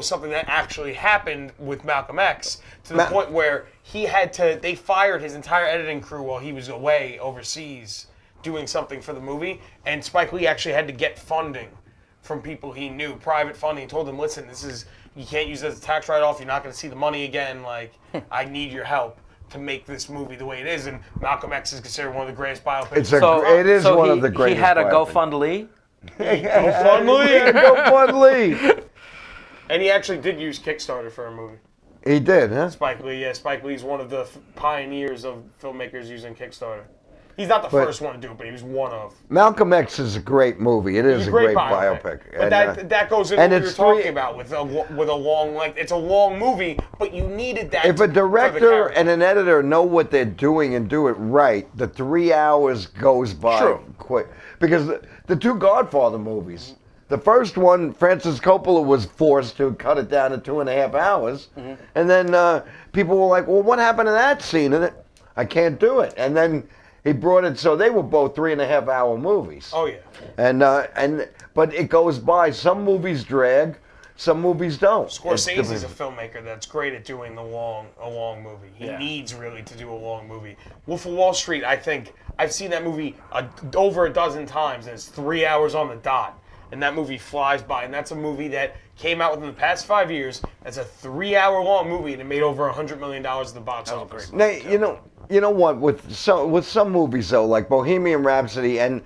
something that actually happened with Malcolm X to the point where they fired his entire editing crew while he was away overseas doing something for the movie, and Spike Lee actually had to get funding from people he knew, private funding. He told them, listen, you can't use it as a tax write-off, you're not going to see the money again, like, I need your help to make this movie the way it is, and Malcolm X is considered one of the greatest biopics. it is one of the He greatest. had a biopics. GoFundMe. GoFundMe. And he actually did use Kickstarter for a movie. He did, huh? Spike Lee, yeah. Spike Lee's one of the pioneers of filmmakers using Kickstarter. He's not the But- first one to do it, but he was one of. Malcolm X is a great movie. It is It's a great biopic. But that goes into and what we were it's talking three- about with a long length. It's a long movie, but you needed that. If for a the director character. and an editor know what they're doing and do it right, the 3 hours goes by True. quick. Because the two Godfather movies, the first one, Francis Coppola was forced to cut it down to 2.5 hours. And then people were like, well, what happened to that scene? And I can't do it. And then he brought it, so they were both 3.5 hour movies. Oh yeah. But it goes by. Some movies drag, some movies don't. Scorsese's a filmmaker that's great at doing a long movie. He needs really to do a long movie. Wolf of Wall Street, I think I've seen that movie over a dozen times, and it's 3 hours on the dot. And that movie flies by, and that's a movie that came out within the past 5 years. That's a 3 hour long movie, and it made over $100 million at the box office. Now, you know what? With some movies though, like Bohemian Rhapsody, and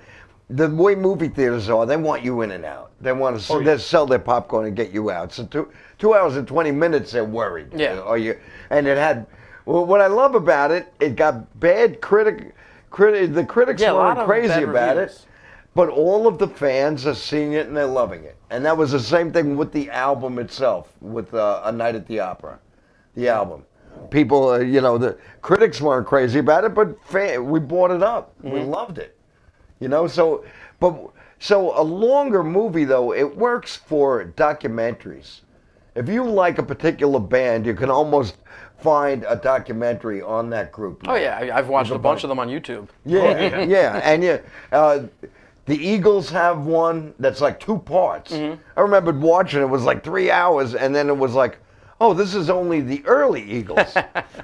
the way movie theaters are, they want you in and out. They want to they sell their popcorn and get you out. So 2 hours and 20 minutes, they're worried. Yeah. And it had. Well, what I love about it, it got bad critic. The critics Yeah, a lot weren't of crazy bad about reviews. it. But all of the fans are seeing it and they're loving it. And that was the same thing with the album itself, with A Night at the Opera, the album. People, the critics weren't crazy about it, but we bought it up. We loved it. So a longer movie, though, it works for documentaries. If you like a particular band, you can almost find a documentary on that group. Oh yeah, I've watched a bunch of them on YouTube. Yeah, yeah, and the Eagles have one that's like 2 parts. I remembered watching it was like 3 hours, and then it was like, oh, this is only the early Eagles.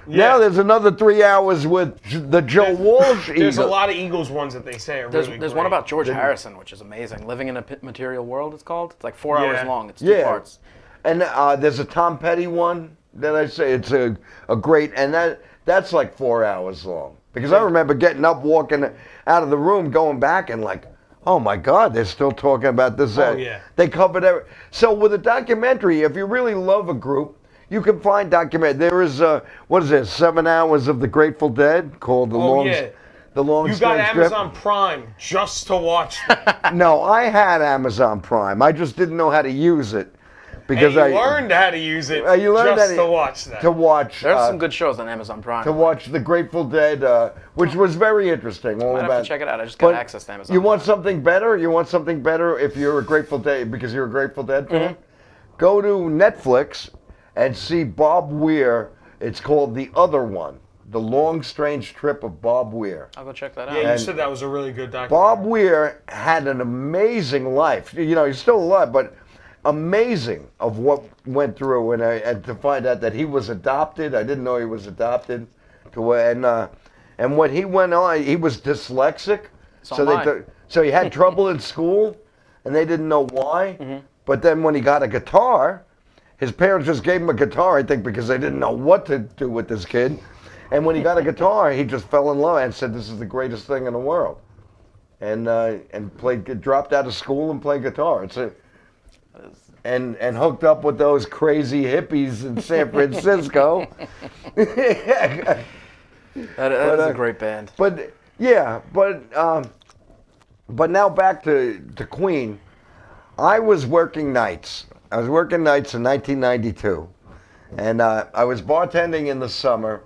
Now there's another 3 hours with the Joe Walsh Eagles. There's a lot of Eagles ones that they say are really There's great. one about George Harrison, which is amazing. Living in a Material World, it's called. It's like 4 hours Yeah. long. It's 2 parts. And there's a Tom Petty one that I say it's a great, and that's like 4 hours long. Because I remember getting up, walking out of the room, going back, and like, oh my God, they're still talking about this. Oh, yeah. They covered every. So with a documentary, if you really love a group, you can find documentary. There is 7 hours of the Grateful Dead called the Long. yeah. The Long. You got Strange Trip. Amazon Prime just to watch them. No, I had Amazon Prime. I just didn't know how to use it because And you I learned how to use it you learned just how to watch that. To watch. There's some good shows on Amazon Prime. To watch the Grateful Dead, which was very interesting. All Might have about. to check it out. I just got But access to Amazon You want Prime. something better? You want something better if you're a Grateful Dead because you're a Grateful Dead fan? Go to Netflix and see Bob Weir. It's called The Other One, The Long Strange Trip of Bob Weir. I'll go check that out. Yeah, you And said that was a really good documentary. Bob Weir had an amazing life. He's still alive, but amazing of what went through. And to find out that he was adopted, I didn't know he was adopted. And what he went on, he was dyslexic, So am I. so he had trouble in school, and they didn't know why. Mm-hmm. But then when he got a guitar, his parents just gave him a guitar, I think, because they didn't know what to do with this kid. And when he got a guitar, he just fell in love and said, "This is the greatest thing in the world." And dropped out of school and played guitar. And hooked up with those crazy hippies in San Francisco. That is a great band. But now back to Queen. I was working nights. I was working nights in 1992, and I was bartending in the summer,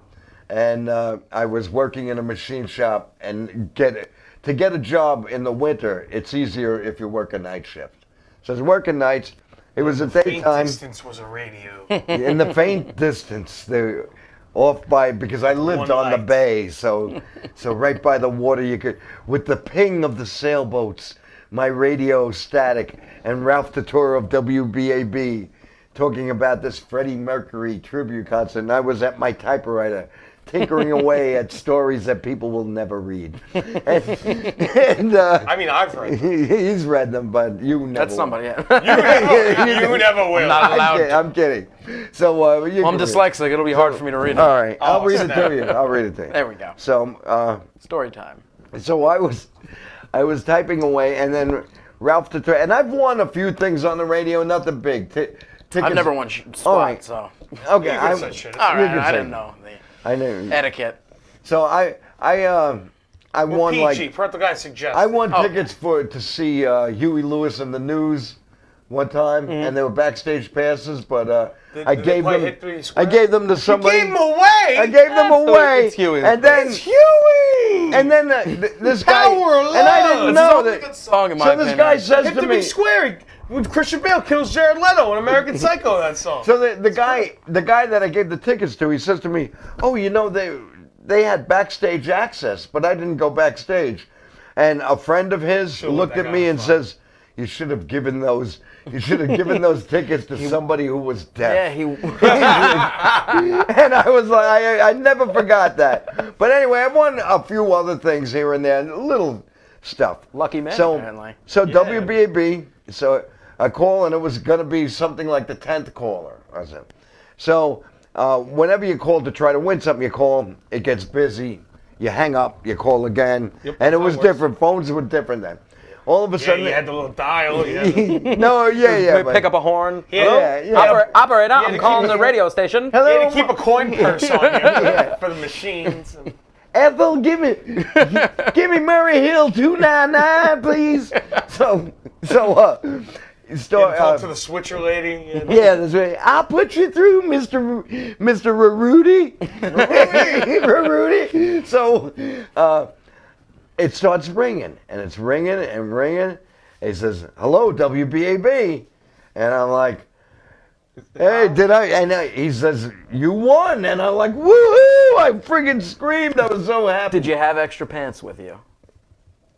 and I was working in a machine shop. And to get a job in the winter, it's easier if you work a night shift. So I was working nights. It was a Faint daytime. distance was a radio. In the faint distance, they off by, because I lived One on the light. bay, so right by the water, you could, with the ping of the sailboats, my radio static, and Ralph Turturro of WBAB talking about this Freddie Mercury tribute concert, and I was at my typewriter tinkering away at stories that people will never read. And I mean, I've read them. he's read them, but you never. That's will. somebody. Yeah. You never will. Not allowed. I'm kidding. So you I'm can read. dyslexic. It'll be hard for me to read it. All right, I'll Oh, read it snap. to you. I'll read it to you. There we go. So, Story time. I was typing away, and then Ralph Turturro, and I've won a few things on the radio, nothing big. Tickets. I've never won All squat, right. so. Okay, You I, can say shit. All You right, can I say didn't it. know the I knew. etiquette. So I won PG, like parental guy suggests. I won Oh. tickets to see Huey Lewis and the News one time, and they were backstage passes, but I did they gave play them. Hit 3 I Square? gave them to somebody. Gave him away. I gave them So away, it's Huey. and then It's Huey. and then this guy, Power of and I didn't love. know It's a that. good song in my So this opinion. guy says Hit to the me, Big Square. When Christian Bale kills Jared Leto in American Psycho, that song. so the guy that I gave the tickets to, he says to me, "Oh, you know they had backstage access, but I didn't go backstage." And a friend of his Should've looked let at that me guy and fuck. says, "You should have given those tickets to somebody who was deaf." Yeah, he. And I was like, I never forgot that. But anyway, I won a few other things here and there, little stuff. Lucky man, So, apparently. so WBAB, so I call, and it was going to be something like the 10th caller. I said. So whenever you call to try to win something, you call, it gets busy, you hang up, you call again, and it was that works. different. Phones were different then. All of a Yeah, sudden, you had the little dial. You had the, no, yeah, Pick up a horn. Yeah, yeah. Operator, to I'm keep calling it- the radio station. you Hello, had to keep a coin purse on you for the machines. And, Ethel, give me Murray Hill 299, please. So you start. had to talk to the switcher lady. You had- Yeah, that's right. I'll put you through, Mr. Rudy. Rudy. So it starts ringing, and it's ringing and ringing. He says, "Hello, WBAB," and I'm like, "Hey, did I?" And he says, "You won," and I'm like, "Woohoo!" I friggin' screamed. I was so happy. Did you have extra pants with you?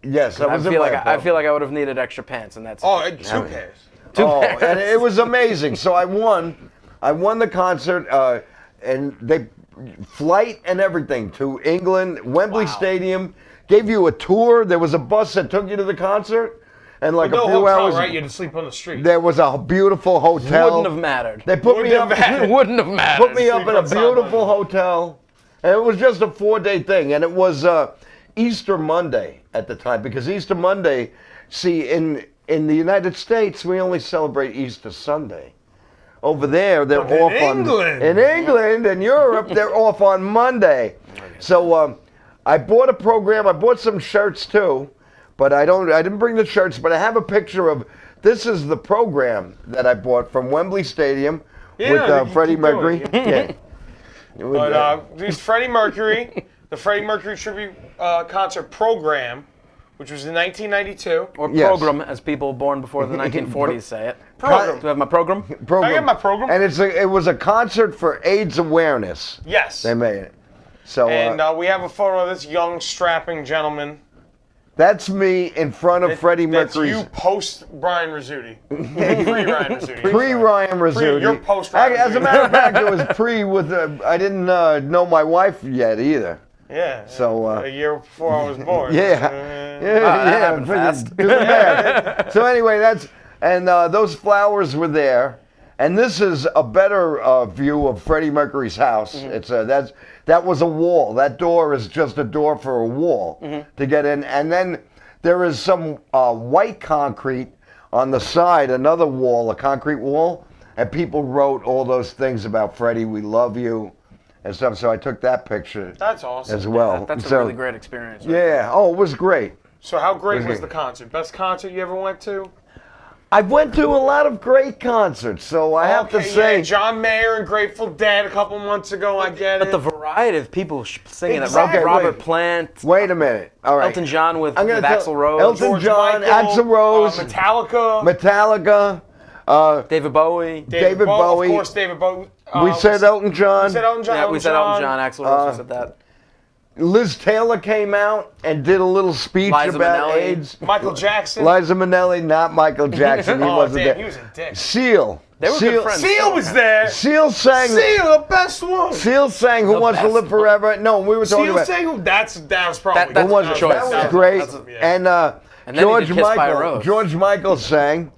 Yes, I I was in feel my like I feel like I would have needed extra pants, and that's. Oh, 2 pairs. Oh, and it was amazing. So I won the concert, and they flight and everything to England, Wembley Wow. Stadium. Gave you a tour. There was a bus that took you to the concert, and like No a few hotel, hours. right? You had to sleep on the street. There was a beautiful hotel. Wouldn't have mattered. They put me up. Wouldn't have mattered. Wouldn't have mattered. Put me up in a beautiful hotel, and it was just a 4-day thing, and it was Easter Monday at the time, because Easter Monday, see, in the United States we only celebrate Easter Sunday. Over there they're But in off England. in England and Europe they're off on Monday. So I bought a program. I bought some shirts too, but I didn't bring the shirts. But I have a picture of. This is the program that I bought from Wembley Stadium Yeah, with you Freddie keep doing Mercury. it. Yeah. With, But there's Freddie Mercury, the Freddie Mercury tribute concert program, which was in 1992. Or Yes. program, as people born before the 1940s say it. Program. Do I have my program? program. I got my program. And it was a concert for AIDS awareness. Yes. They made it. So And we have a photo of this young, strapping gentleman. That's me in front of Freddie That's Mercury's. you post Brian Rizzuti. Pre-Ryan Rizzuti. Pre-Ryan Rizzuti. You're post-Ryan As a Rizzuti. matter of fact, it was pre with. I didn't know my wife yet either. Yeah. So, a year before I was born. Yeah, that happened fast. do the math. So anyway, those flowers were there, and this is a better view of Freddie Mercury's house. It's that was a wall. That door is just a door for a wall to get in, and then there is some white concrete on the side, another wall, a concrete wall, and people wrote all those things about Freddie. We love you. And stuff, so I took that picture That's awesome. as well. That's a So, really great experience. Right? Yeah. Oh, it was great. So how great was great. the concert? Best concert you ever went to? I went to a lot of great concerts, so I have to say, yeah, John Mayer and Grateful Dead a couple months ago. I get But it. the variety of people singing Exactly. that. Robert Wait. Plant, wait a minute. All right. Elton John with I'm gonna Axl tell- Rose, Elton George John, Michael, Axl Rose, Metallica, Metallica. David Bowie. David Bowie. Of course, David Bowie. We said Elton John. We said Elton John. Yeah, we said Elton John. Axl Rose. We said that. Liz Taylor came out and did a little speech Liza about Minnelli. AIDS. Michael Jackson. Liza Minnelli, not Michael Jackson. He Oh, wasn't damn, there. he was a dick. Seal. They were Seal, good friends. Seal was there. Seal sang. Seal, the best one. Seal sang "Who The Wants to best Live Forever." No, we were talking Seal about. sang who? That was probably. That's Who Wants a to- choice. That was Yeah. great. Yeah. And then he George did Kiss by a Michael. Rose. George Michael sang.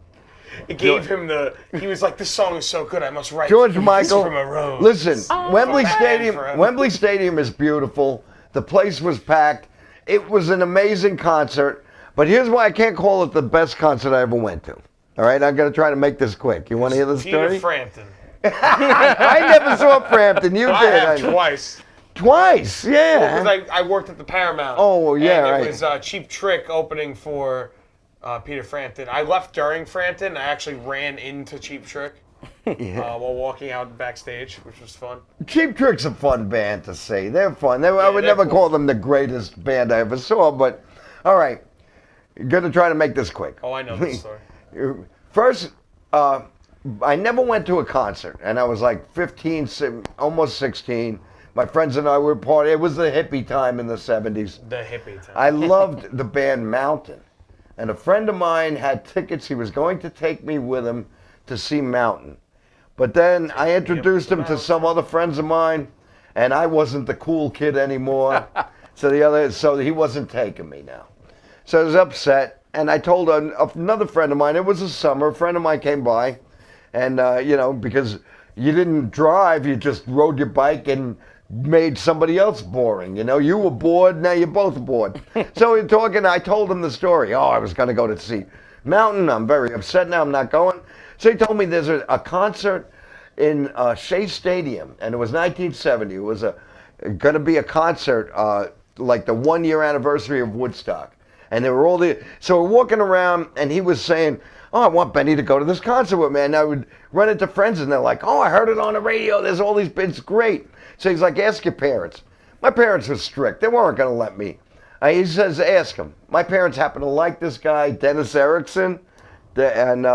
It gave him the. He was like, "This song is so good, I must write." George Kiss Michael. from a Rose. Listen, Wembley Forever. Stadium. Forever. Wembley Stadium is beautiful. The place was packed. It was an amazing concert. But here's why I can't call it the best concert I ever went to. All right, I'm gonna try to make this quick. You want to hear the Peter story? Frampton. I never saw Frampton. You I did. have twice. Twice, yeah. Because I worked at the Paramount. Oh, yeah, and right. It was Cheap Trick opening for Peter Frampton. I left during Frampton. I actually ran into Cheap Trick while walking out backstage, which was fun. Cheap Trick's a fun band to see. They're fun. I would they're never cool. call them the greatest band I ever saw, but all right. Gonna try to make this quick. Oh, I know this story. First, I never went to a concert, and I was like 15, almost 16. My friends and I were partying. It was the hippie time in the 70s. The hippie time. I loved the band Mountain. And a friend of mine had tickets. He was going to take me with him to see Mountain. But then I introduced him to some other friends of mine, and I wasn't the cool kid anymore. So he wasn't taking me now. So I was upset, and I told another friend of mine, it was a summer, a friend of mine came by, and, because you didn't drive, you just rode your bike and made somebody else boring. You were bored, now you're both bored. So we were talking, I told him the story. Oh, I was going to go to see Mountain. I'm very upset now, I'm not going. So he told me there's a concert in Shea Stadium, and it was 1970. It was going to be a concert like the 1-year anniversary of Woodstock. And there were so we're walking around, and he was saying, oh, I want Benny to go to this concert with me. And I would run into friends, and they're like, oh, I heard it on the radio. There's all these, it's great. So he's like, ask your parents. My parents were strict. They weren't going to let me. He says, ask them. My parents happen to like this guy, Dennis Erickson. And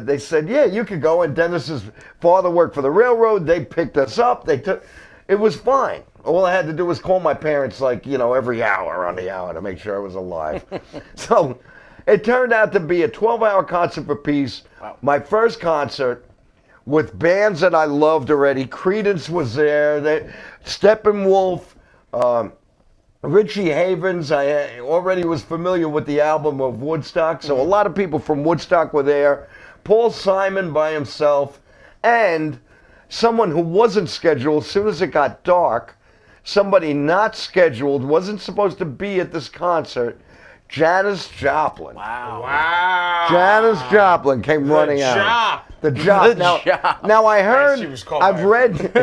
they said, yeah, you could go. And Dennis's father worked for the railroad. They picked us up. It was fine. All I had to do was call my parents every hour on the hour to make sure I was alive. So it turned out to be a 12-hour concert for Peace. Wow. My first concert with bands that I loved already. Creedence was there. Steppenwolf, Richie Havens. I already was familiar with the album of Woodstock, so a lot of people from Woodstock were there. Paul Simon by himself, and someone who wasn't scheduled. As soon as it got dark, somebody not scheduled, wasn't supposed to be at this concert, Janis Joplin. Wow. Janis Joplin came running out. The Jop. Now I heard, She was called I've by read,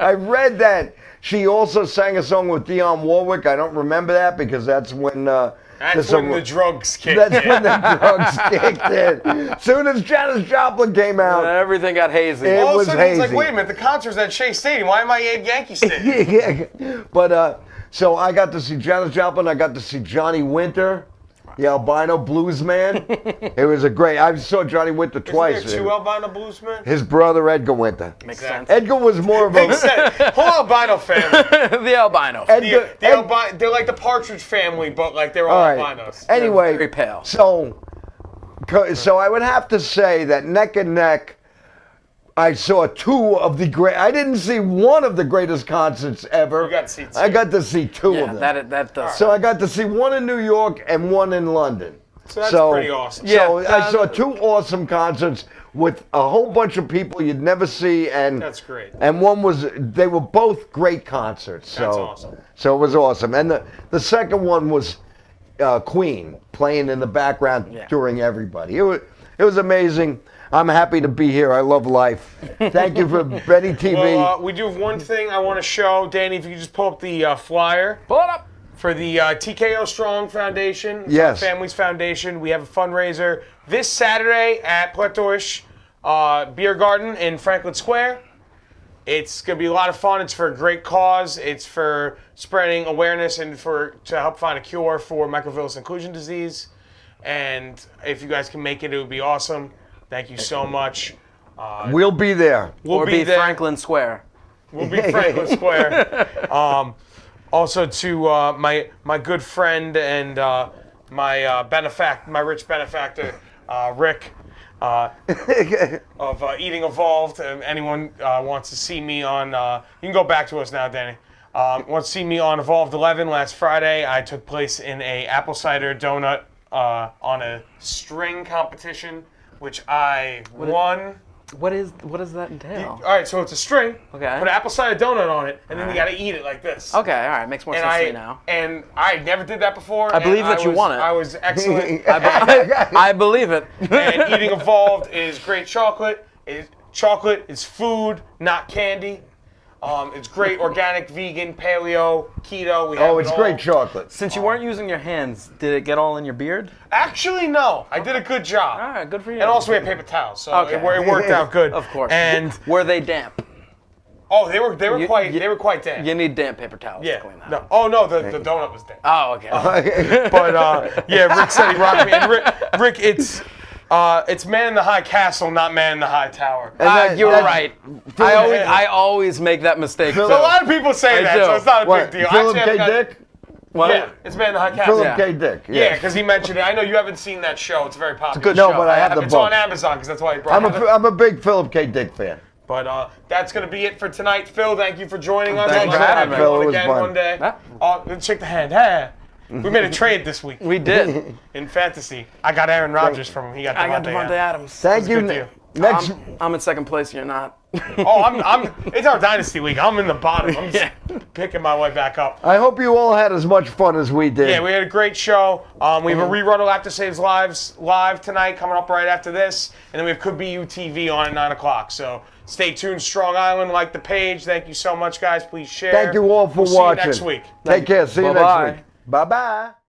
I've read that she also sang a song with Dionne Warwick. I don't remember that because that's when That's when the drugs kicked That's in. when the drugs kicked in. Soon as Janis Joplin came out, Everything got hazy. It All of was a sudden, it's like, hazy. wait a minute, the concert's at Shea Stadium. Why am I at Yankee Stadium? yeah. But so I got to see Janis Joplin. I got to see Johnny Winter. The albino blues man. It was a great. I saw Johnny Winter twice. Isn't there two albino bluesmen? His brother Edgar Winter. Makes Exactly. sense. Edgar was more of Makes a. sense. Whole albino family. The albino. Edgar, They're like the Partridge Family, but like they're all all right. albinos. Anyway, very pale. So I would have to say that neck and neck. I saw two of the great. I didn't see one of the greatest concerts ever. You got to see two. I got to see two Yeah, of them. that does. So I got to see one in New York and one in London. So that's pretty awesome. So Yeah, I saw two awesome concerts with a whole bunch of people you'd never see, and That's great. And they were both great concerts. So, That's awesome. So it was awesome. And the second one was Queen playing in the background during everybody. It was amazing. I'm happy to be here. I love life. Thank you for Benny TV. Well, we do have one thing I want to show. Danny, if you could just pull up the flyer. Pull it up. For the TKO Strong Foundation, Yes. Families Foundation, we have a fundraiser this Saturday at Plattdurch Beer Garden in Franklin Square. It's going to be a lot of fun. It's for a great cause. It's for spreading awareness and to help find a cure for microvillus inclusion disease. And if you guys can make it, it would be awesome. Thank you so much. We'll be there. We'll Or be there. Franklin Square. We'll be Franklin Square. Also to my good friend and my rich benefactor, Rick, of Eating Evolved. Anyone wants to see me on, you can go back to us now, Danny. Want to see me on Evolved 11 last Friday? I took place in a apple cider donut on a string competition, which I won. What does that entail? All right, so it's a string. Okay. Put an apple cider donut on it, and then you got to eat it like this. Okay, all right, makes more And sense to me now. I never did that before. I believe and that you won it. I was excellent. I believe it. And Eating Evolved is great chocolate. Chocolate is food, not candy. It's great organic, vegan, paleo, keto. We have Oh, it it's all. great chocolate. Since you weren't using your hands, did it get all in your beard? Actually, no. I did a good job. All right, good for you. And also we had paper towels, so Okay. it worked out good. Of course. And were they damp? they were quite damp. You need damp paper towels Yeah. to clean that. No. Oh no, the donut was damp. Oh, okay. But yeah, Rick said he rocked me. And Rick, it's man in the high castle, not man in the high tower. You're that's- right. Philip- I always make that mistake. So a lot of people say I that, do. so it's not a What? big deal. Philip Actually, K. I've got- Dick? What? Yeah, it's man in the high castle. Philip Yeah. K. Dick. Yeah, because he mentioned it. I know you haven't seen that show. It's a very popular good- no, show. but I have the It's book. on Amazon because that's why he brought it. I'm a big Philip K. Dick fan. But that's going to be it for tonight. Phil, thank you for joining us. Thanks I'd for love to having have me, you Phil. on It was again fun. one day. Huh? Let's shake the hand. Hey. We made a trade this week We did. in fantasy. I got Aaron Rodgers from him. He got I got Devontae Devontae Adams. Adams. Thank you. good deal. Next, I'm in second place. You're not. Oh, I'm. It's our dynasty league. I'm in the bottom. I'm just picking my way back up. I hope you all had as much fun as we did. Yeah, we had a great show. We have a rerun of After Saves Lives live tonight, coming up right after this, and then we have Could Be You TV on at 9 o'clock. So stay tuned. Strong Island, like the page. Thank you so much, guys. Please share. Thank you all for We'll watching. See you next week. Take care. See you Bye-bye. next week. Bye-bye.